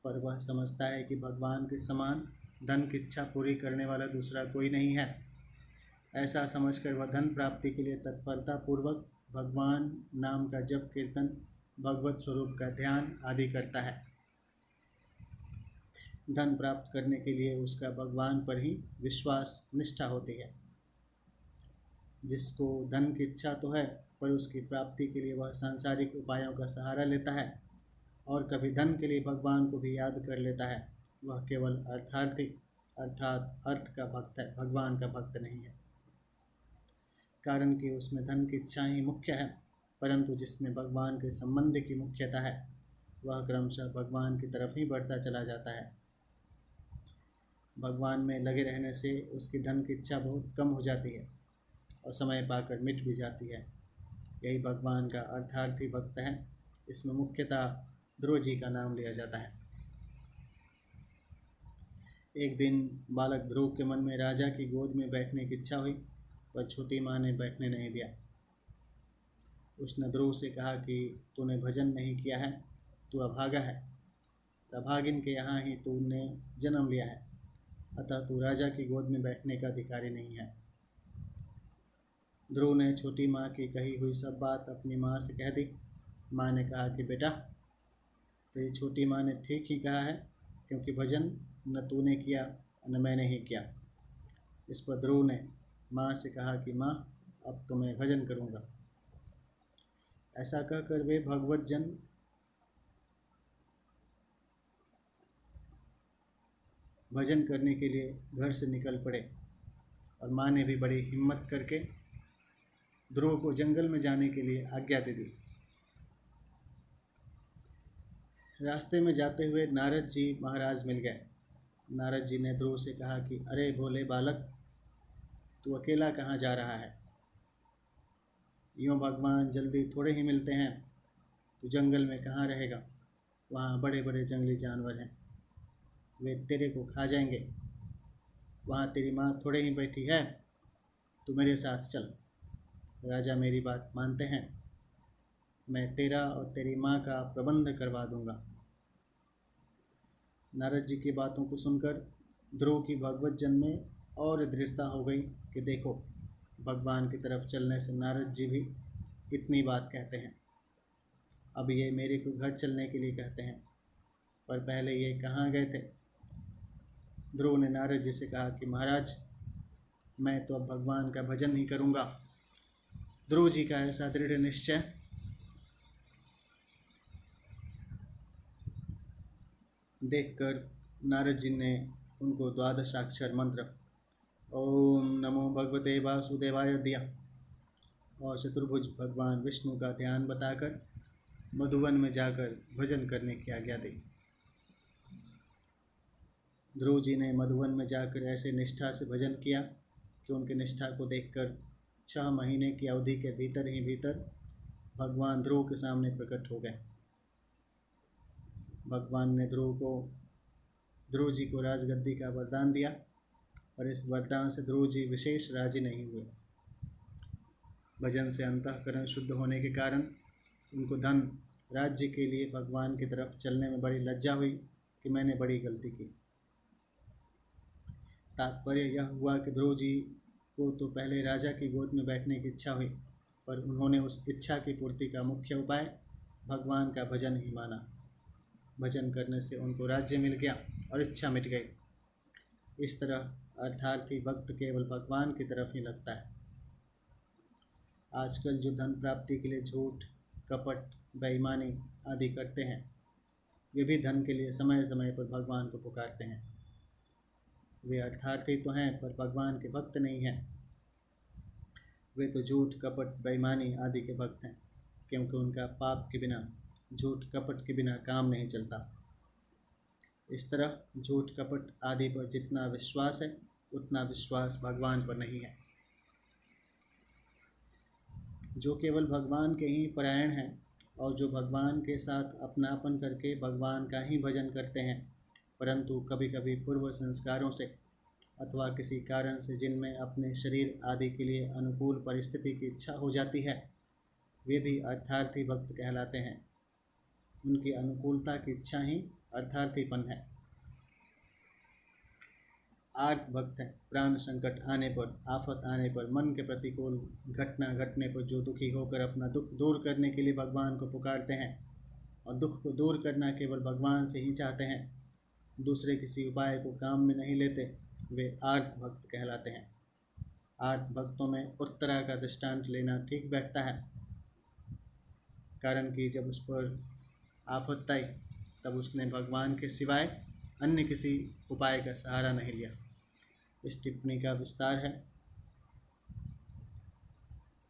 पर वह समझता है कि भगवान के समान धन की इच्छा पूरी करने वाला दूसरा कोई नहीं है। ऐसा समझकर वह धन प्राप्ति के लिए तत्परता पूर्वक भगवान नाम का जप कीर्तन, भगवत स्वरूप का ध्यान आदि करता है। धन प्राप्त करने के लिए उसका भगवान पर ही विश्वास निष्ठा होती है। जिसको धन की इच्छा तो है पर उसकी प्राप्ति के लिए वह सांसारिक उपायों का सहारा लेता है और कभी धन के लिए भगवान को भी याद कर लेता है, वह केवल अर्थार्थी अर्थात अर्थ का भक्त है, भगवान का भक्त नहीं है। कारण कि उसमें धन की इच्छा ही मुख्य है, परंतु जिसमें भगवान के संबंध की मुख्यता है वह क्रमशः भगवान की तरफ ही बढ़ता चला जाता है। भगवान में लगे रहने से उसकी धन की इच्छा बहुत कम हो जाती है और समय पाकर मिट भी जाती है। यही भगवान का अर्थार्थी भक्त है। इसमें मुख्यतः ध्रुव जी का नाम लिया जाता है। एक दिन बालक ध्रुव के मन में राजा की गोद में बैठने की इच्छा हुई, पर छोटी माँ ने बैठने नहीं दिया। उसने ध्रुव से कहा कि तूने भजन नहीं किया है, तू अभागा है, अभागिन के यहाँ ही तूने जन्म लिया है, अतः तू राजा की गोद में बैठने का अधिकारी नहीं है। ध्रुव ने छोटी माँ की कही हुई सब बात अपनी माँ से कह दी। माँ ने कहा कि बेटा, तेरी छोटी माँ ने ठीक ही कहा है, क्योंकि भजन न तूने किया न मैंने ही किया। इस पर ध्रुव ने माँ से कहा कि माँ, अब तो मैं भजन करूँगा। ऐसा कहकर वे भगवत जन भजन करने के लिए घर से निकल पड़े, और माँ ने भी बड़ी हिम्मत करके ध्रुव को जंगल में जाने के लिए आज्ञा दे दी। रास्ते में जाते हुए नारद जी महाराज मिल गए। नारद जी ने ध्रुव से कहा कि अरे भोले बालक, तू अकेला कहाँ जा रहा है? यूँ भगवान जल्दी थोड़े ही मिलते हैं, तू जंगल में कहाँ रहेगा? वहाँ बड़े बड़े जंगली जानवर हैं, वे तेरे को खा जाएंगे। वहाँ तेरी माँ थोड़े ही बैठी है, तू मेरे साथ चल। राजा मेरी बात मानते हैं, मैं तेरा और तेरी माँ का प्रबंध करवा दूंगा। नारद जी की बातों को सुनकर ध्रुव की भगवत जन में और दृढ़ता हो गई कि देखो, भगवान की तरफ चलने से नारद जी भी इतनी बात कहते हैं, अब ये मेरे को घर चलने के लिए कहते हैं, पर पहले ये कहाँ गए थे? ध्रुव ने नारद जी से कहा कि महाराज, मैं तो अब भगवान का भजन ही करूँगा। ध्रुव जी का ऐसा दृढ़ निश्चय देखकर नारद जी ने उनको द्वादशाक्षर मंत्र ओम नमो भगवते वासुदेवाय दिया, और चतुर्भुज भगवान विष्णु का ध्यान बताकर मधुवन में जाकर भजन करने की आज्ञा दी। ध्रुव जी ने मधुवन में जाकर ऐसे निष्ठा से भजन किया कि उनकी निष्ठा को देखकर 6 महीने की अवधि के भीतर ही भीतर भगवान ध्रुव के सामने प्रकट हो गए। भगवान ने ध्रुव जी को राजगद्दी का वरदान दिया, और इस वरदान से ध्रुव जी विशेष राजी नहीं हुए। भजन से अंतःकरण शुद्ध होने के कारण उनको धन राज्य के लिए भगवान की तरफ चलने में बड़ी लज्जा हुई कि मैंने बड़ी गलती की। तात्पर्य यह हुआ कि ध्रुव जी को तो पहले राजा की गोद में बैठने की इच्छा हुई, पर उन्होंने उस इच्छा की पूर्ति का मुख्य उपाय भगवान का भजन ही माना। भजन करने से उनको राज्य मिल गया और इच्छा मिट गई। इस तरह अर्थार्थी भक्त केवल भगवान की तरफ ही लगता है। आजकल जो धन प्राप्ति के लिए झूठ, कपट, बेईमानी आदि करते हैं, वे भी धन के लिए समय समय पर भगवान को पुकारते हैं। वे अर्थार्थी तो हैं, पर भगवान के भक्त नहीं हैं। वे तो झूठ, कपट, बेईमानी आदि के भक्त हैं, क्योंकि उनका पाप के बिना, झूठ कपट के बिना काम नहीं चलता। इस तरह झूठ कपट आदि पर जितना विश्वास है, उतना विश्वास भगवान पर नहीं है। जो केवल भगवान के ही परायण हैं और जो भगवान के साथ अपनापन करके भगवान का ही भजन करते हैं, परंतु कभी कभी पूर्व संस्कारों से अथवा किसी कारण से जिनमें अपने शरीर आदि के लिए अनुकूल परिस्थिति की इच्छा हो जाती है, वे भी अर्थार्थी भक्त कहलाते हैं। उनकी अनुकूलता की इच्छा ही अर्थार्थीपन है। आर्त भक्त हैं। प्राण संकट आने पर, आफत आने पर, मन के प्रतिकूल घटना घटने पर जो दुखी होकर अपना दुख दूर करने के लिए भगवान को पुकारते हैं, और दुख को दूर करना केवल भगवान से ही चाहते हैं, दूसरे किसी उपाय को काम में नहीं लेते, वे आर्त भक्त कहलाते हैं। आर्त भक्तों में उत्तरा का दृष्टांत लेना ठीक बैठता है, कारण कि जब उस पर आफत आई तब उसने भगवान के सिवाय अन्य किसी उपाय का सहारा नहीं लिया। इस टिप्पणी का विस्तार है।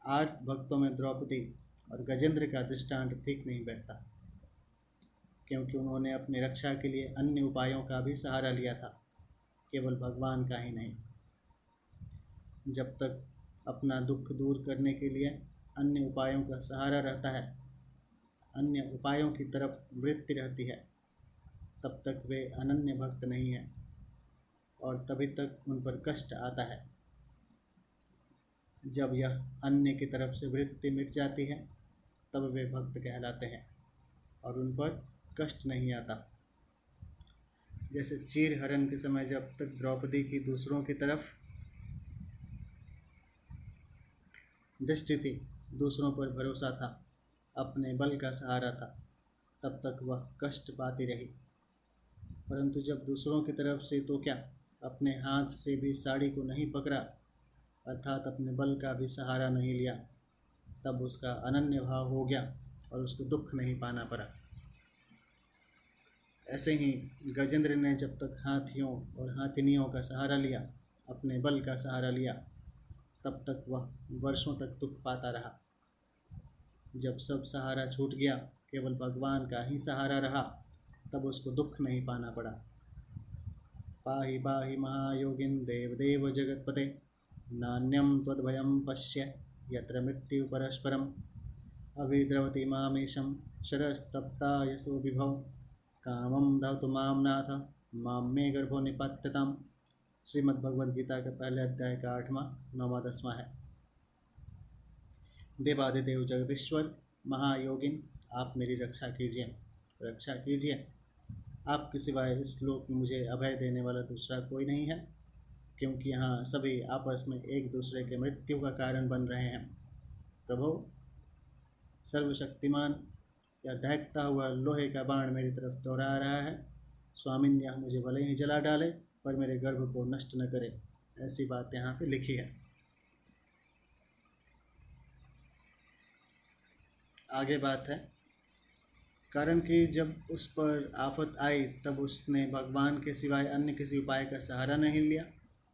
आर्त भक्तों में द्रौपदी और गजेंद्र का दृष्टांत ठीक नहीं बैठता, क्योंकि उन्होंने अपनी रक्षा के लिए अन्य उपायों का भी सहारा लिया था, केवल भगवान का ही नहीं। जब तक अपना दुख दूर करने के लिए अन्य उपायों का सहारा रहता है, अन्य उपायों की तरफ वृत्ति रहती है तब तक वे अनन्य भक्त नहीं हैं और तभी तक उन पर कष्ट आता है। जब यह अन्य की तरफ से वृत्ति मिट जाती है तब वे भक्त कहलाते हैं और उन पर कष्ट नहीं आता। जैसे चीर हरण के समय जब तक द्रौपदी की दूसरों की तरफ दृष्टि थी, दूसरों पर भरोसा था, अपने बल का सहारा था, तब तक वह कष्ट पाती रही। परंतु जब दूसरों की तरफ से तो क्या, अपने हाथ से भी साड़ी को नहीं पकड़ा, अर्थात अपने बल का भी सहारा नहीं लिया, तब उसका अनन्य भाव हो गया और उसको दुख नहीं पाना पड़ा। ऐसे ही गजेंद्र ने जब तक हाथियों और हाथिनियों का सहारा लिया, अपने बल का सहारा लिया, तब तक वह वर्षों तक दुख पाता रहा। जब सब सहारा छूट गया, केवल भगवान का ही सहारा रहा, तब उसको दुख नहीं पाना पड़ा। पाहि पाहि महायोगिन देवदेव जगतपते, नान्यम त्वद्भयं पश्य यत्र मृत्यु परस्परम, अभिद्रवति मामेशं शरस्तप्ता यशो विभव, कामं धौतु मां नाथ मां मे गर्भो निपत्यताम्। श्रीमद् भगवद गीता के पहले अध्याय का 8वां 9वां 10वां है। देवादिदेव जगदीश्वर महायोगिन, आप मेरी रक्षा कीजिए, रक्षा कीजिए। आपके सिवाय इस लोक में मुझे अभय देने वाला दूसरा कोई नहीं है, क्योंकि यहाँ सभी आपस में एक दूसरे के मृत्यु का कारण बन रहे हैं। प्रभु सर्वशक्तिमान, यह दहकता हुआ लोहे का बाण मेरी तरफ दोहरा रहा है। स्वामिन, यह मुझे भले ही जला डाले पर मेरे गर्भ को नष्ट न करे। ऐसी बात यहाँ पे लिखी है। आगे बात है, कारण कि जब उस पर आफत आई तब उसने भगवान के सिवाय अन्य किसी उपाय का सहारा नहीं लिया,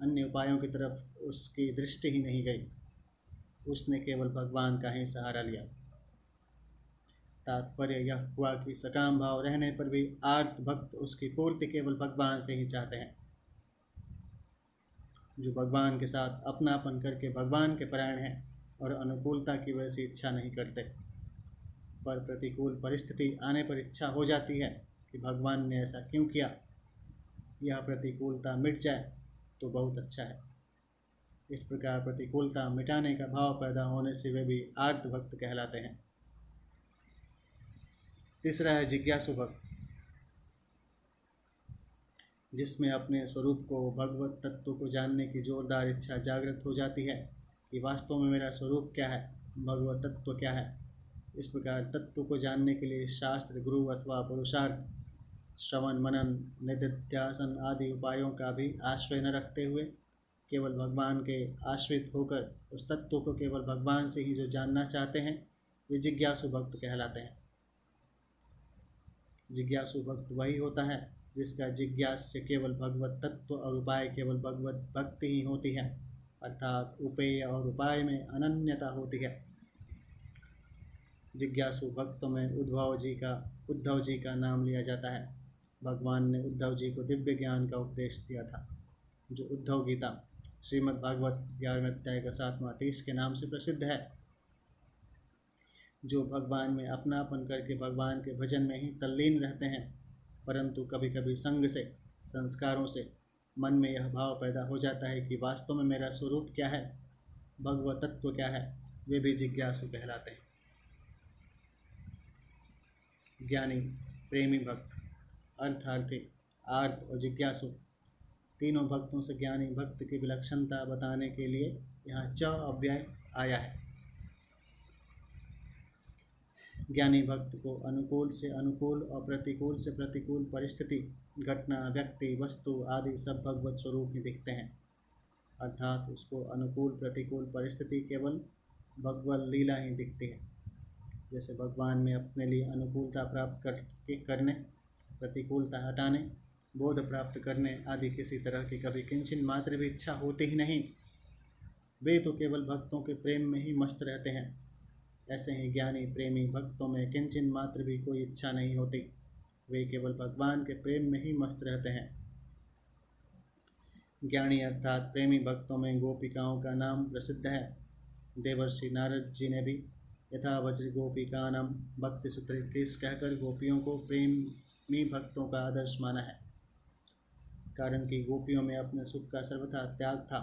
अन्य उपायों की तरफ उसकी दृष्टि ही नहीं गई, उसने केवल भगवान का ही सहारा लिया। तात्पर्य यह हुआ कि सकाम भाव रहने पर भी आर्त भक्त उसकी पूर्ति केवल भगवान से ही चाहते हैं। जो भगवान के साथ अपनापन करके भगवान के परायण हैं और अनुकूलता की वैसी इच्छा नहीं करते, पर प्रतिकूल परिस्थिति आने पर इच्छा हो जाती है कि भगवान ने ऐसा क्यों किया, यह प्रतिकूलता मिट जाए तो बहुत अच्छा है। इस प्रकार प्रतिकूलता मिटाने का भाव पैदा होने से वे भी आर्त भक्त कहलाते हैं। तीसरा है जिज्ञासु भक्त, जिसमें अपने स्वरूप को, भगवत तत्व को जानने की जोरदार इच्छा जागृत हो जाती है कि वास्तव में मेरा स्वरूप क्या है, भगवत तत्व क्या है। इस प्रकार तत्व को जानने के लिए शास्त्र, गुरु अथवा पुरुषार्थ, श्रवण, मनन, निधिध्यासन आदि उपायों का भी आश्रय न रखते हुए केवल भगवान के आश्रित होकर उस तत्व को केवल भगवान से ही जो जानना चाहते हैं, वे जिज्ञासु भक्त कहलाते हैं। जिज्ञासु भक्त वही होता है जिसका जिज्ञास्य केवल भगवत तत्व और उपाय केवल भगवत भक्ति ही होती है, अर्थात उपेय और उपाय में अनन्यता होती है। जिज्ञासु भक्तों में उद्धव जी का नाम लिया जाता है। भगवान ने उद्धव जी को दिव्य ज्ञान का उपदेश दिया था, जो उद्धव गीता श्रीमद् भागवत 11वें अध्याय का 7वां 30 के नाम से प्रसिद्ध है। जो भगवान में अपनापन करके भगवान के भजन में ही तल्लीन रहते हैं, परंतु कभी कभी संग से, संस्कारों से मन में यह भाव पैदा हो जाता है कि वास्तव में मेरा स्वरूप क्या है, भगवत तत्व क्या है, वे भी जिज्ञासु कहलाते हैं। ज्ञानी, प्रेमी भक्त, अर्थार्थी, आर्त और जिज्ञासु, तीनों भक्तों से ज्ञानी भक्त की विलक्षणता बताने के लिए यहाँ च अव्यय आया है। ज्ञानी भक्त को अनुकूल से अनुकूल और प्रतिकूल से प्रतिकूल परिस्थिति, घटना, व्यक्ति, वस्तु आदि सब भगवत स्वरूप ही दिखते हैं, अर्थात उसको अनुकूल प्रतिकूल परिस्थिति केवल भगवत लीला ही दिखती है। जैसे भगवान में अपने लिए अनुकूलता प्राप्त करने, प्रतिकूलता हटाने, बोध प्राप्त करने आदि किसी तरह की कभी किंचन मात्र भी इच्छा होती ही नहीं। वे तो केवल भक्तों के प्रेम में ही मस्त रहते हैं। ऐसे ही ज्ञानी प्रेमी भक्तों में किंचन मात्र भी कोई इच्छा नहीं होती, वे केवल भगवान के प्रेम में ही मस्त रहते हैं। ज्ञानी अर्थात प्रेमी भक्तों में गोपिकाओं का नाम प्रसिद्ध है। देवर्षि नारद जी ने भी यथा वज्र गोपिकानाम भक्ति सूत्र 31 कहकर गोपियों को प्रेमी भक्तों का आदर्श माना है। कारण कि गोपियों में अपने सुख का सर्वथा त्याग था।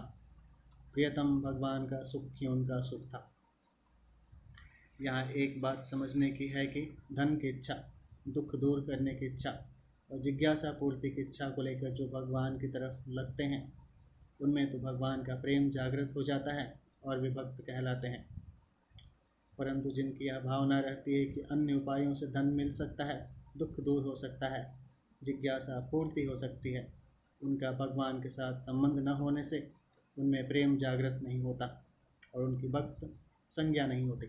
प्रियतम भगवान का सुख ही उनका सुख था। यहाँ एक बात समझने की है कि धन की इच्छा, दुख दूर करने की इच्छा और जिज्ञासा पूर्ति की इच्छा को लेकर जो भगवान की तरफ लगते हैं, उनमें तो भगवान का प्रेम जागृत हो जाता है और वे भक्त कहलाते हैं। परंतु जिनकी यह भावना रहती है कि अन्य उपायों से धन मिल सकता है, दुख दूर हो सकता है, जिज्ञासा पूर्ति हो सकती है, उनका भगवान के साथ संबंध न होने से उनमें प्रेम जागृत नहीं होता और उनकी भक्त संज्ञा नहीं होती।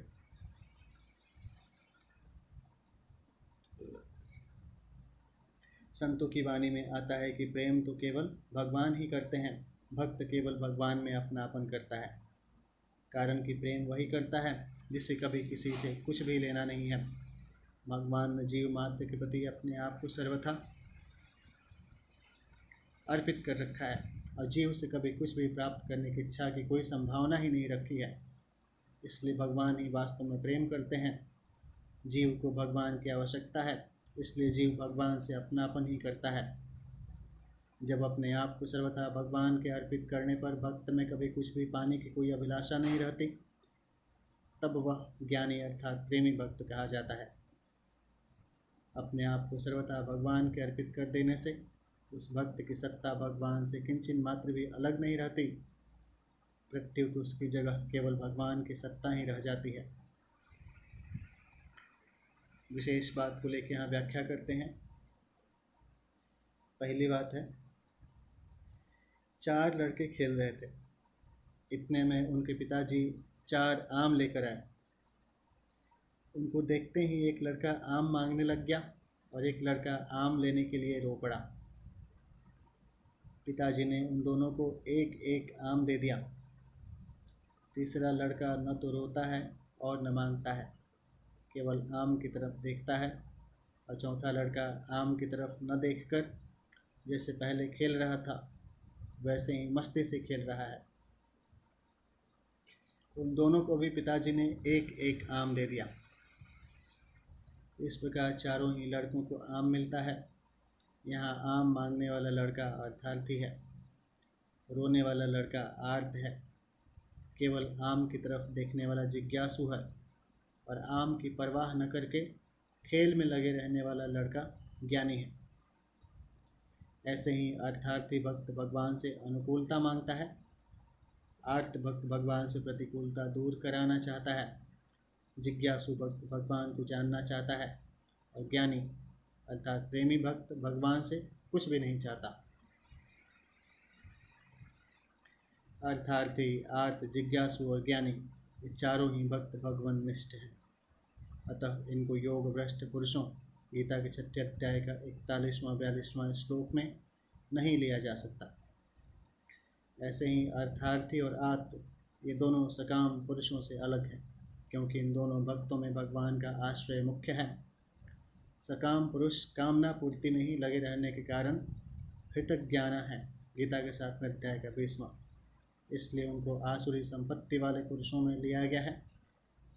संतों की वाणी में आता है कि प्रेम तो केवल भगवान ही करते हैं, भक्त केवल भगवान में अपनापन करता है। कारण कि प्रेम वही करता है जिसे कभी किसी से कुछ भी लेना नहीं है। भगवान ने जीव मात्र के प्रति अपने आप को सर्वथा अर्पित कर रखा है और जीव से कभी कुछ भी प्राप्त करने की इच्छा की कोई संभावना ही नहीं रखी है। इसलिए भगवान ही वास्तव में प्रेम करते हैं। जीव को भगवान की आवश्यकता है, इसलिए जीव भगवान से अपनापन ही करता है। जब अपने आप को सर्वथा भगवान के अर्पित करने पर भक्त में कभी कुछ भी पाने की कोई अभिलाषा नहीं रहती, तब वह ज्ञानी अर्थात प्रेमी भक्त कहा जाता है। अपने आप को सर्वथा भगवान के अर्पित कर देने से उस भक्त की सत्ता भगवान से किंचित मात्र भी अलग नहीं रहती, प्रत्युत उसकी जगह केवल भगवान की सत्ता ही रह जाती है। विशेष बात को लेकर यहाँ व्याख्या करते हैं। पहली बात है, 4 लड़के खेल रहे थे। इतने में उनके पिताजी 4 आम लेकर आए। उनको देखते ही एक लड़का आम मांगने लग गया और एक लड़का आम लेने के लिए रो पड़ा। पिताजी ने उन दोनों को एक एक आम दे दिया। तीसरा लड़का न तो रोता है और न मांगता है, केवल आम की तरफ देखता है। और चौथा लड़का आम की तरफ न देखकर जैसे पहले खेल रहा था वैसे ही मस्ती से खेल रहा है। उन दोनों को भी पिताजी ने एक एक आम दे दिया। इस प्रकार चारों ही लड़कों को आम मिलता है। यहाँ आम मांगने वाला लड़का अर्थार्थी है, रोने वाला लड़का आर्त है, केवल आम की तरफ देखने वाला जिज्ञासु है और आम की परवाह न करके खेल में लगे रहने वाला लड़का ज्ञानी है। ऐसे ही अर्थार्थी भक्त भगवान से अनुकूलता मांगता है, आर्त भक्त भगवान से प्रतिकूलता दूर कराना चाहता है, जिज्ञासु भक्त भगवान को जानना चाहता है और ज्ञानी अर्थात प्रेमी भक्त भगवान से कुछ भी नहीं चाहता। अर्थार्थी, आर्त, जिज्ञासु और ज्ञानी ये चारों ही भक्त भगवान निष्ठ हैं। अतः इनको योग भ्रष्ट पुरुषों गीता के 6 अध्याय का 41वां-42वां श्लोक में नहीं लिया जा सकता। ऐसे ही अर्थार्थी और आर्त ये दोनों सकाम पुरुषों से अलग हैं, क्योंकि इन दोनों भक्तों में भगवान का आश्रय मुख्य है। सकाम पुरुष कामना पूर्ति में ही लगे रहने के कारण हृतज्ञाना है, गीता के 7वें अध्याय का 20वां। इसलिए उनको आसुरी संपत्ति वाले पुरुषों में लिया गया है।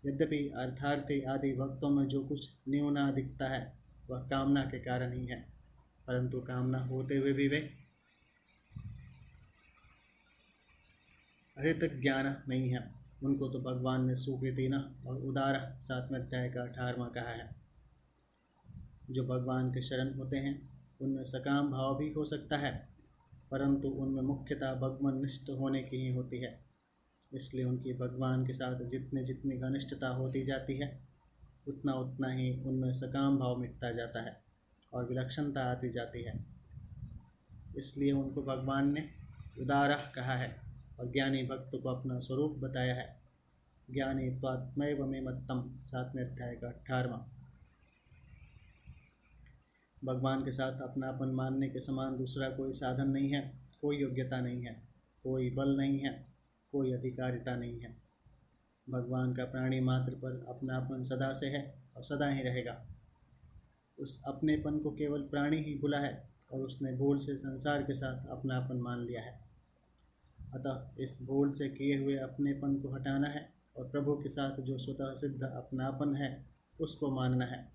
यद्यपि अर्थार्थी आदि भक्तों में जो कुछ न्यूना दिखता है वह कामना के कारण ही है, परंतु कामना होते हुए भी वे हृतज्ञान नहीं है। उनको तो भगवान ने सुकृतिन और उदार 7वें अध्याय का 18वां कहा है। जो भगवान के शरण होते हैं उनमें सकाम भाव भी हो सकता है, परंतु उनमें मुख्यतः भगवान निष्ठ होने की ही होती है। इसलिए उनकी भगवान के साथ जितनी घनिष्ठता होती जाती है उतना उतना ही उनमें सकाम भाव मिटता जाता है और विलक्षणता आती जाती है। इसलिए उनको भगवान ने उदारः कहा है और ज्ञानी भक्त को अपना स्वरूप बताया है। ज्ञानी त्वात्मैव मे मत्तम 7वें अध्याय का 18वां। भगवान के साथ अपनापन मानने के समान दूसरा कोई साधन नहीं है, कोई योग्यता नहीं है, कोई बल नहीं है, कोई अधिकारिता नहीं है। भगवान का प्राणी मात्र पर अपनापन सदा से है और सदा ही रहेगा। उस अपनेपन को केवल प्राणी ही भूला है और उसने भूल से संसार के साथ अपनापन मान लिया है। अतः इस भूल से किए हुए अपनेपन को हटाना है और प्रभु के साथ जो स्वतः सिद्ध अपनापन है उसको मानना है।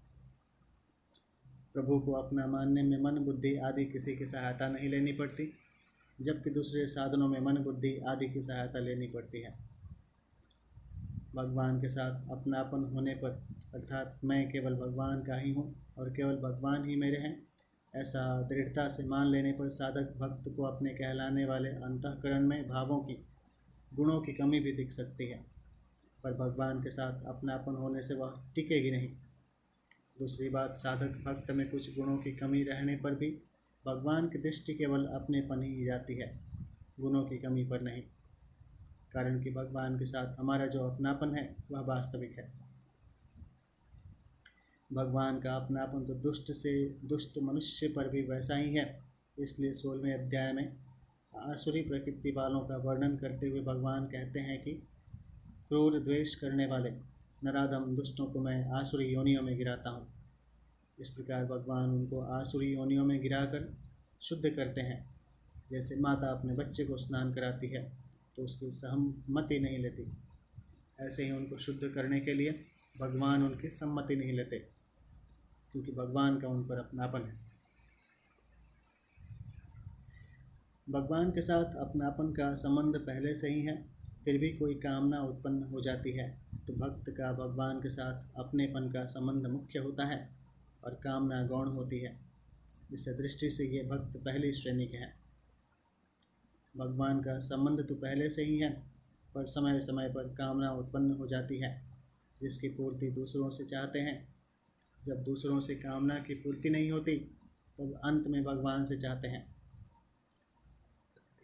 प्रभु को अपना मानने में मन बुद्धि आदि किसी की सहायता नहीं लेनी पड़ती, जबकि दूसरे साधनों में मन बुद्धि आदि की सहायता लेनी पड़ती है। भगवान के साथ अपनापन होने पर, अर्थात मैं केवल भगवान का ही हूँ और केवल भगवान ही मेरे हैं, ऐसा दृढ़ता से मान लेने पर साधक भक्त को अपने कहलाने वाले अंतःकरण में भावों की, गुणों की कमी भी दिख सकती है, पर भगवान के साथ अपनापन होने से वह टिकेगी नहीं। दूसरी बात, साधक भक्त में कुछ गुणों की कमी रहने पर भी भगवान की दृष्टि केवल अपनेपन ही जाती है, गुणों की कमी पर नहीं, कारण कि भगवान के साथ हमारा जो अपनापन है वह वास्तविक है। भगवान का अपनापन तो दुष्ट से दुष्ट मनुष्य पर भी वैसा ही है। इसलिए 16वें अध्याय में आसुरी प्रकृति वालों का वर्णन करते हुए भगवान कहते हैं कि क्रूर द्वेष करने वाले नराधम दुष्टों को मैं आसुरी योनियों में गिराता हूँ। इस प्रकार भगवान उनको आसुरी योनियों में गिराकर शुद्ध करते हैं। जैसे माता अपने बच्चे को स्नान कराती है तो उसकी सहमति नहीं लेती, ऐसे ही उनको शुद्ध करने के लिए भगवान उनकी सम्मति नहीं लेते, क्योंकि भगवान का उन पर अपनापन है। भगवान के साथ अपनापन का संबंध पहले से ही है, फिर भी कोई कामना उत्पन्न हो जाती है तो भक्त का भगवान के साथ अपनेपन का संबंध मुख्य होता है और कामना गौण होती है। इस दृष्टि से ये भक्त पहली श्रेणी के हैं। भगवान का संबंध तो पहले से ही है, पर समय समय पर कामना उत्पन्न हो जाती है जिसकी पूर्ति दूसरों से चाहते हैं। जब दूसरों से कामना की पूर्ति नहीं होती तब अंत में भगवान से चाहते हैं।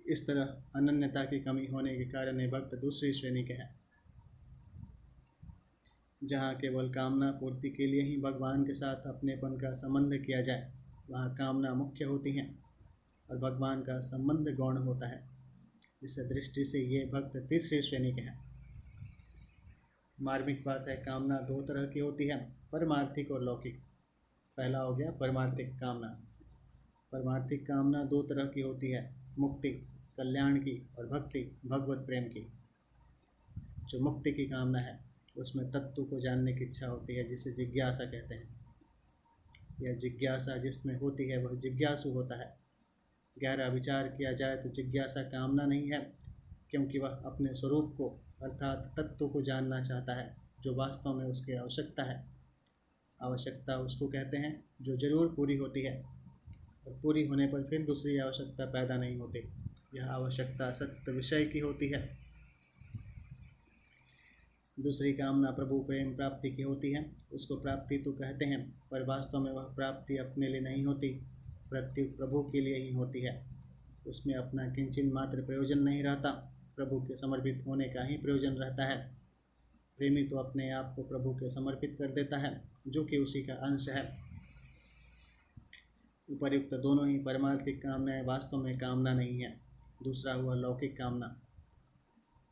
इस तरह अनन्यता की कमी होने के कारण ये भक्त दूसरी श्रेणी के हैं। जहाँ केवल कामना पूर्ति के लिए ही भगवान के साथ अपनेपन का संबंध किया जाए, वहाँ कामना मुख्य होती है और भगवान का संबंध गौण होता है। इस दृष्टि से ये भक्त तीसरी श्रेणी के हैं। मार्मिक बात है, कामना दो तरह की होती है, परमार्थिक और लौकिक। पहला हो गया परमार्थिक कामना। परमार्थिक कामना दो तरह की होती है, मुक्ति कल्याण की और भक्ति भगवत प्रेम की। जो मुक्ति की कामना है उसमें तत्व को जानने की इच्छा होती है, जिसे जिज्ञासा कहते हैं। यह जिज्ञासा जिसमें होती है वह जिज्ञासु होता है। गहरा विचार किया जाए तो जिज्ञासा कामना नहीं है, क्योंकि वह अपने स्वरूप को अर्थात तत्व को जानना चाहता है जो वास्तव में उसकी आवश्यकता है। आवश्यकता उसको कहते हैं जो जरूर पूरी होती है और पूरी होने पर फिर दूसरी आवश्यकता पैदा नहीं होती। यह आवश्यकता सत्य विषय की होती है। दूसरी कामना प्रभु प्रेम प्राप्ति की होती है। उसको प्राप्ति तो कहते हैं, पर वास्तव में वह प्राप्ति अपने लिए नहीं होती, प्राप्ति प्रभु के लिए ही होती है। उसमें अपना किंचित मात्र प्रयोजन नहीं रहता, प्रभु के समर्पित होने का ही प्रयोजन रहता है। प्रेमी तो अपने आप को प्रभु के समर्पित कर देता है, जो कि उसी का अंश है। उपर्युक्त दोनों ही परमार्थिक कामनाएं वास्तव में कामना नहीं है। दूसरा हुआ लौकिक कामना।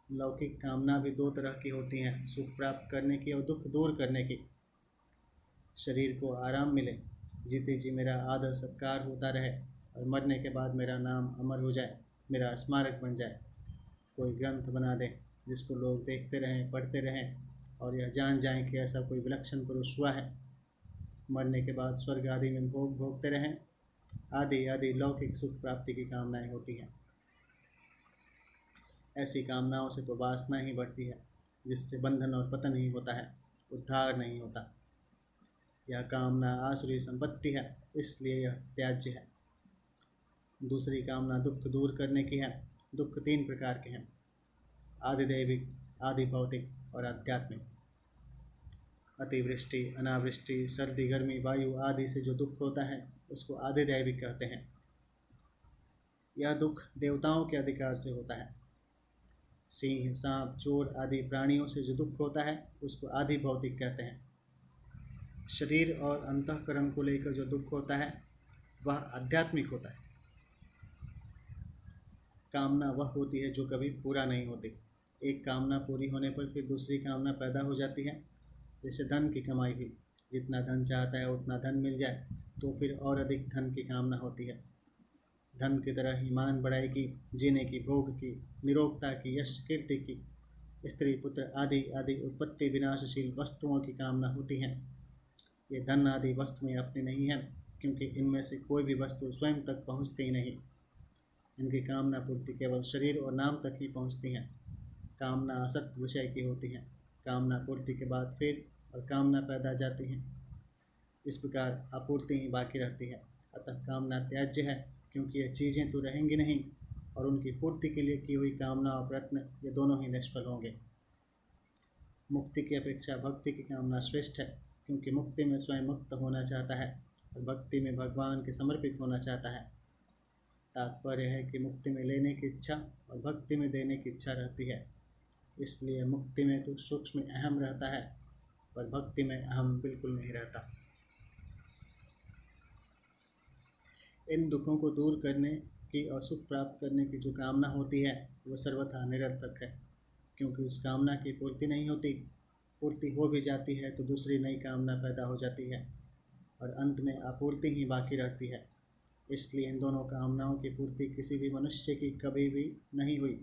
लौकिक कामना भी दो तरह की होती हैं, सुख प्राप्त करने की और दुख दूर करने की। शरीर को आराम मिले, जीते जी मेरा आदर सत्कार होता रहे और मरने के बाद मेरा नाम अमर हो जाए, मेरा स्मारक बन जाए। कोई ग्रंथ बना दें जिसको लोग देखते रहें, पढ़ते रहें और यह जान जाएं कि ऐसा कोई विलक्षण पुरुष हुआ है। मरने के बाद स्वर्ग आदि में भोग भोगते रहें, आदि आदि लौकिक सुख प्राप्ति की कामनाएं होती हैं। ऐसी कामनाओं से तो वासना ही बढ़ती है, जिससे बंधन और पतन ही होता है, उद्धार नहीं होता। यह कामना आसुरी संपत्ति है, इसलिए यह त्याज्य है। दूसरी कामना दुख दूर करने की है। दुख तीन प्रकार के हैं, आदिदैविक, आदि भौतिक और आध्यात्मिक। अतिवृष्टि, अनावृष्टि, सर्दी, गर्मी, वायु आदि से जो दुख होता है उसको आदिदैविक कहते हैं। यह दुख देवताओं के अधिकार से होता है। सिंह, सांप, चोर आदि प्राणियों से जो दुख होता है उसको आदि भौतिक कहते हैं। शरीर और अंतःकरण को लेकर जो दुख होता है वह आध्यात्मिक होता है। कामना वह होती है जो कभी पूरा नहीं होती। एक कामना पूरी होने पर फिर दूसरी कामना पैदा हो जाती है। जैसे धन की कमाई हुई, जितना धन चाहता है उतना धन मिल जाए तो फिर और अधिक धन की कामना होती है। धन की तरह ही मान बढ़ाई की, जीने की, भोग की, निरोगता की, यश कीर्ति की, स्त्री पुत्र आदि आदि उत्पत्ति विनाशशील वस्तुओं की कामना होती है। ये धन आदि वस्तुएं अपनी नहीं हैं, क्योंकि इनमें से कोई भी वस्तु स्वयं तक पहुँचती ही नहीं। इनकी कामना पूर्ति केवल शरीर और नाम तक ही पहुँचती हैं। कामना असत विषय की होती है। कामना पूर्ति के बाद फिर और कामना पैदा जाती है। इस प्रकार आपूर्ति ही बाकी रहती है। अतः कामना त्याज्य है, क्योंकि ये चीज़ें तो रहेंगी नहीं और उनकी पूर्ति के लिए की हुई कामना और प्रयत्न ये दोनों ही निष्फल होंगे। मुक्ति की अपेक्षा भक्ति की कामना श्रेष्ठ है, क्योंकि मुक्ति में स्वयं मुक्त होना चाहता है और भक्ति में भगवान के समर्पित होना चाहता है। तात्पर्य है कि मुक्ति में लेने की इच्छा और भक्ति में देने की इच्छा रहती है। इसलिए मुक्ति में तो सूक्ष्म अहम रहता है, पर भक्ति में अहम बिल्कुल नहीं रहता। इन दुखों को दूर करने की और सुख प्राप्त करने की जो कामना होती है वह सर्वथा निरर्थक है, क्योंकि उस कामना की पूर्ति नहीं होती। पूर्ति हो भी जाती है तो दूसरी नई कामना पैदा हो जाती है और अंत में आपूर्ति ही बाकी रहती है। इसलिए इन दोनों कामनाओं की पूर्ति किसी भी मनुष्य की कभी भी नहीं हुई,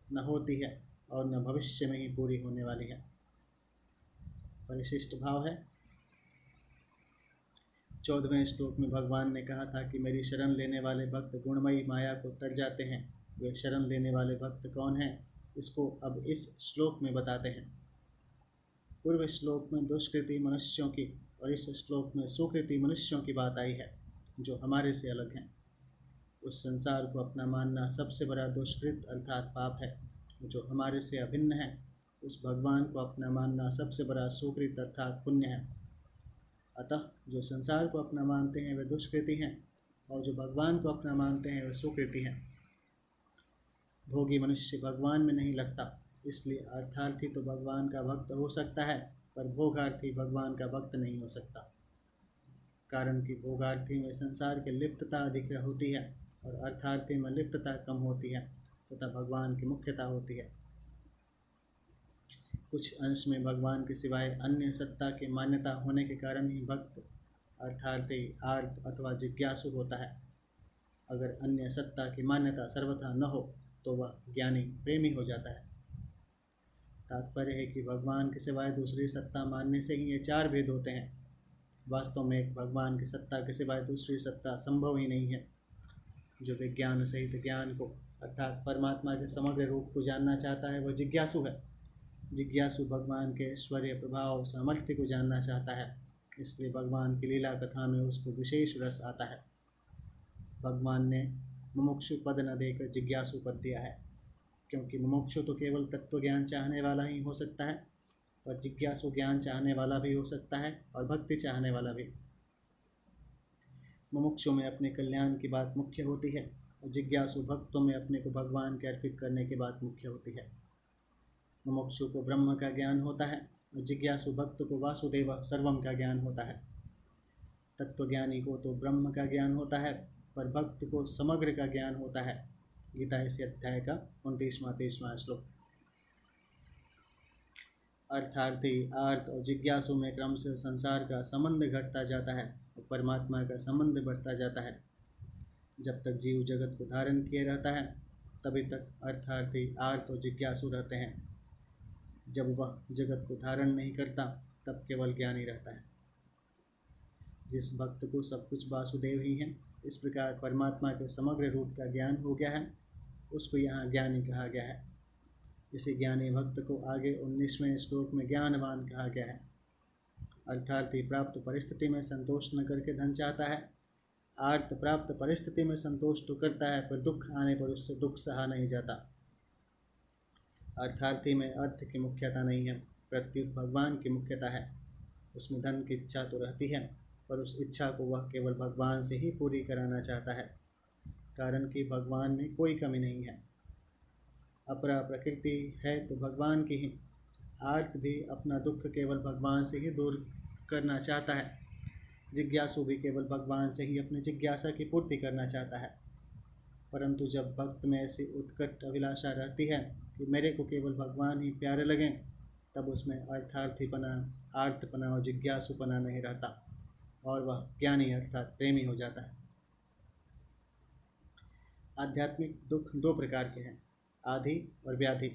न होती है और न भविष्य में ही पूरी होने वाली है। परिशिष्ट भाव है। 14वें श्लोक में भगवान ने कहा था कि मेरी शरण लेने वाले भक्त गुणमयी माया को तर जाते हैं। वे शरण लेने वाले भक्त कौन हैं, इसको अब इस श्लोक में बताते हैं। पूर्व श्लोक में दुष्कृति मनुष्यों की और इस श्लोक में सुकृति मनुष्यों की बात आई है, जो हमारे से अलग हैं। उस संसार को अपना मानना सबसे बड़ा दुष्कृत अर्थात पाप है। जो हमारे से अभिन्न है, उस भगवान को अपना मानना सबसे बड़ा सुकृत अर्थात पुण्य है। अतः जो संसार को अपना मानते हैं वे दुष्कृति हैं और जो भगवान को अपना मानते हैं वे सुकृति हैं। भोगी मनुष्य भगवान में नहीं लगता, इसलिए अर्थार्थी तो भगवान का भक्त हो सकता है, पर भोगार्थी भगवान का भक्त नहीं हो सकता। कारण कि भोगार्थी में संसार की लिप्तता अधिक होती है और अर्थार्थी में लिप्तता कम होती है तथा भगवान की मुख्यता होती है। कुछ अंश में भगवान के सिवाय अन्य सत्ता की मान्यता होने के कारण ही भक्त अर्थार्थी आर्त अथवा जिज्ञासु होता है। अगर अन्य सत्ता की मान्यता सर्वथा न हो तो वह ज्ञानी प्रेमी हो जाता है। तात्पर्य है कि भगवान के सिवाय दूसरी सत्ता मानने से ही ये चार भेद होते हैं। वास्तव में एक भगवान की सत्ता के सिवाय दूसरी सत्ता संभव ही नहीं है। जो विज्ञान सहित ज्ञान को अर्थात परमात्मा के समग्र रूप को जानना चाहता है वह जिज्ञासु है। जिज्ञासु भगवान के ऐश्वर्य प्रभाव सामर्थ्य को जानना चाहता है, इसलिए भगवान की लीला कथा में उसको विशेष रस आता है। भगवान ने मुमुक्षु पद न देकर जिज्ञासु पद दिया है, क्योंकि मुमुक्षु तो केवल तत्व ज्ञान चाहने वाला ही हो सकता है, और जिज्ञासु ज्ञान चाहने वाला भी हो सकता है और भक्ति चाहने वाला भी। मुमुक्षु में अपने कल्याण की बात मुख्य होती है और जिज्ञासु भक्तों में अपने को भगवान के अर्पित करने की बात मुख्य होती है। मुमुक्षु को ब्रह्म का ज्ञान होता है और जिज्ञासु भक्त को वासुदेव सर्वम का ज्ञान होता है। तत्वज्ञानी को तो ब्रह्म का ज्ञान होता है, पर भक्त को समग्र का ज्ञान होता है। गीता इसी अध्याय का 29वां श्लोक। अर्थार्थी आर्त और जिज्ञासु में क्रम से संसार का संबंध घटता जाता है और परमात्मा का संबंध बढ़ता जाता है। जब तक जीव जगत को धारण किए रहता है तभी तक अर्थार्थी आर्त और जिज्ञासु रहते हैं। जब वह जगत को धारण नहीं करता तब केवल ज्ञानी रहता है। जिस भक्त को सब कुछ वासुदेव ही है, इस प्रकार परमात्मा के समग्र रूप का ज्ञान हो गया है, उसको यहाँ ज्ञानी कहा गया है। इसी ज्ञानी भक्त को आगे 19वें श्लोक में ज्ञानवान कहा गया है। अर्थार्थी प्राप्त परिस्थिति में संतोष न करके धन चाहता है। आर्त प्राप्त परिस्थिति में संतोष तो करता है, पर दुख आने पर उससे दुख सहा नहीं जाता। अर्थार्थी में अर्थ की मुख्यता नहीं है, प्रत्युत भगवान की मुख्यता है। उसमें धन की इच्छा तो रहती है, पर उस इच्छा को वह केवल भगवान से ही पूरी कराना चाहता है, कारण कि भगवान में कोई कमी नहीं है। अपरा प्रकृति है तो भगवान की ही। आर्त भी अपना दुख केवल भगवान से ही दूर करना चाहता है। जिज्ञासु भी केवल भगवान से ही अपनी जिज्ञासा की पूर्ति करना चाहता है। परंतु जब भक्त में ऐसी उत्कट अभिलाषा रहती है कि मेरे को केवल भगवान ही प्यारे लगें, तब उसमें अर्थार्थीपना, आर्तपना और जिज्ञासुपना नहीं रहता और वह ज्ञानी अर्थात प्रेमी हो जाता है। आध्यात्मिक दुख दो प्रकार के हैं, आधि और व्याधि।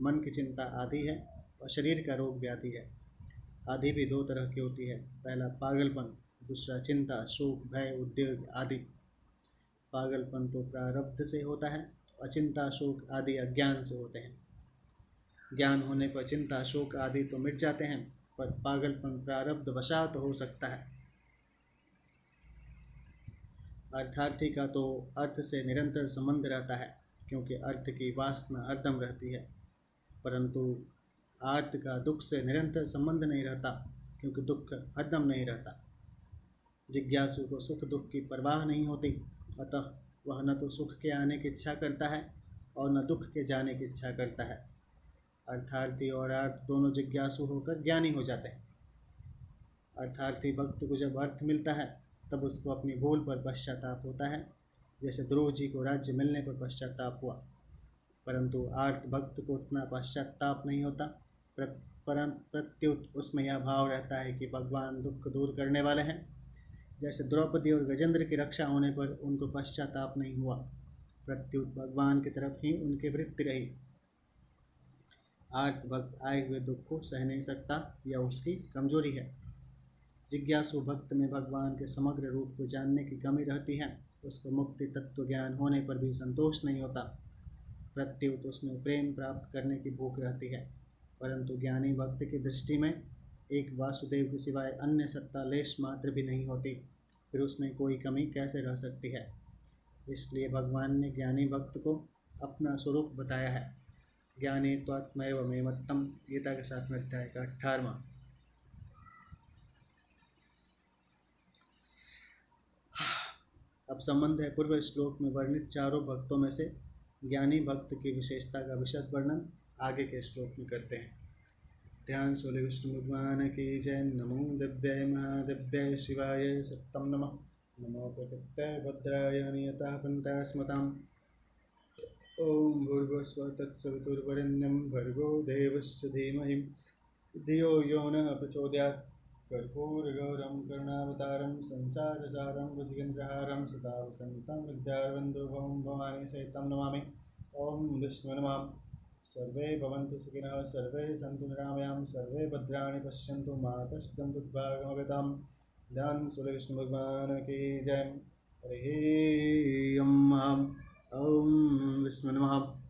मन की चिंता आदि है और शरीर का रोग व्याधि है। आदि भी दो तरह की होती है, पहला पागलपन, दूसरा चिंता, शोक, भय, उद्वेग आदि। पागलपन तो प्रारब्ध से होता है और चिंता, शोक आदि अज्ञान से होते हैं। ज्ञान होने पर चिंता, शोक आदि तो मिट जाते हैं, पर पागलपन प्रारब्ध वशात हो सकता है। अर्थार्थी का तो अर्थ से निरंतर संबंध रहता है, क्योंकि अर्थ की वासना हरदम रहती है, परंतु आर्त का दुख से निरंतर संबंध नहीं रहता, क्योंकि दुख हरदम नहीं रहता। जिज्ञासु को सुख दुख की परवाह नहीं होती, अतः वह न तो सुख के आने की इच्छा करता है और न दुख के जाने की इच्छा करता है। अर्थार्थी और अर्थ दोनों जिज्ञासु होकर ज्ञानी हो जाते हैं। अर्थार्थी भक्त को जब अर्थ मिलता है तब उसको अपनी भूल पर पश्चाताप होता है, जैसे ध्रुव जी को राज्य मिलने पर पश्चाताप हुआ। परंतु आर्त भक्त को उतना पश्चाताप नहीं होता, प्रत्युत उसमें यह भाव रहता है कि भगवान दुख दूर करने वाले हैं। जैसे द्रौपदी और गजेंद्र की रक्षा होने पर उनको पश्चाताप नहीं हुआ, प्रत्युत भगवान की तरफ ही उनकी वृत्ति रही। आर्त भक्त आए हुए दुख को सह नहीं सकता, यह उसकी कमजोरी है। जिज्ञासु भक्त में भगवान के समग्र रूप को जानने की कमी रहती है, उसको मुक्ति तत्व ज्ञान होने पर भी संतोष नहीं होता, प्रत्युत उसमें प्रेम प्राप्त करने की भूख रहती है। परंतु ज्ञानी भक्त की दृष्टि में एक वासुदेव के सिवाय अन्य सत्ता लेश मात्र भी नहीं होती, फिर उसमें कोई कमी कैसे रह सकती है। इसलिए भगवान ने ज्ञानी भक्त को अपना स्वरूप बताया है। ज्ञानी त्वात्मैव मे मत्तम, गीता के 7वें अध्याय का 18वां। अब संबंध है पूर्व श्लोक में वर्णित चारों भक्तों में से ज्ञानी भक्त की विशेषता का विशद वर्णन आगे के श्लोक में करते हैं। ध्यान सोले विष्णु भगवान की जय। नमो दिव्याय महादिव्याय शिवाय सत्तम नमः। नमो प्रकृत्याय भद्राय नियतः पंथा स्मताम्। ओम भूर्भुवस्सुः तत्सवितुर्वरेण्यं भर्गो देवस्य धीमहि धियो यो नः प्रचोदयात्। कर्पूरगौरं करुणावतारं संसारसारं भुजगेन्द्रहारं सदा वसन्तं हृदयारविन्दो भवानी सहितं नमामि। ओम विष्णु नमः। सर्वे भवन्तु सुखिनः, सर्वे सन्तु निरामयां, सर्वे भद्राणि पश्यन्तु मा कष्टं दुर्भाग्यमगताम्। ध्यान सूर्य विष्णु भगवान की जय। हरि ओम। ओम विष्णु नमः।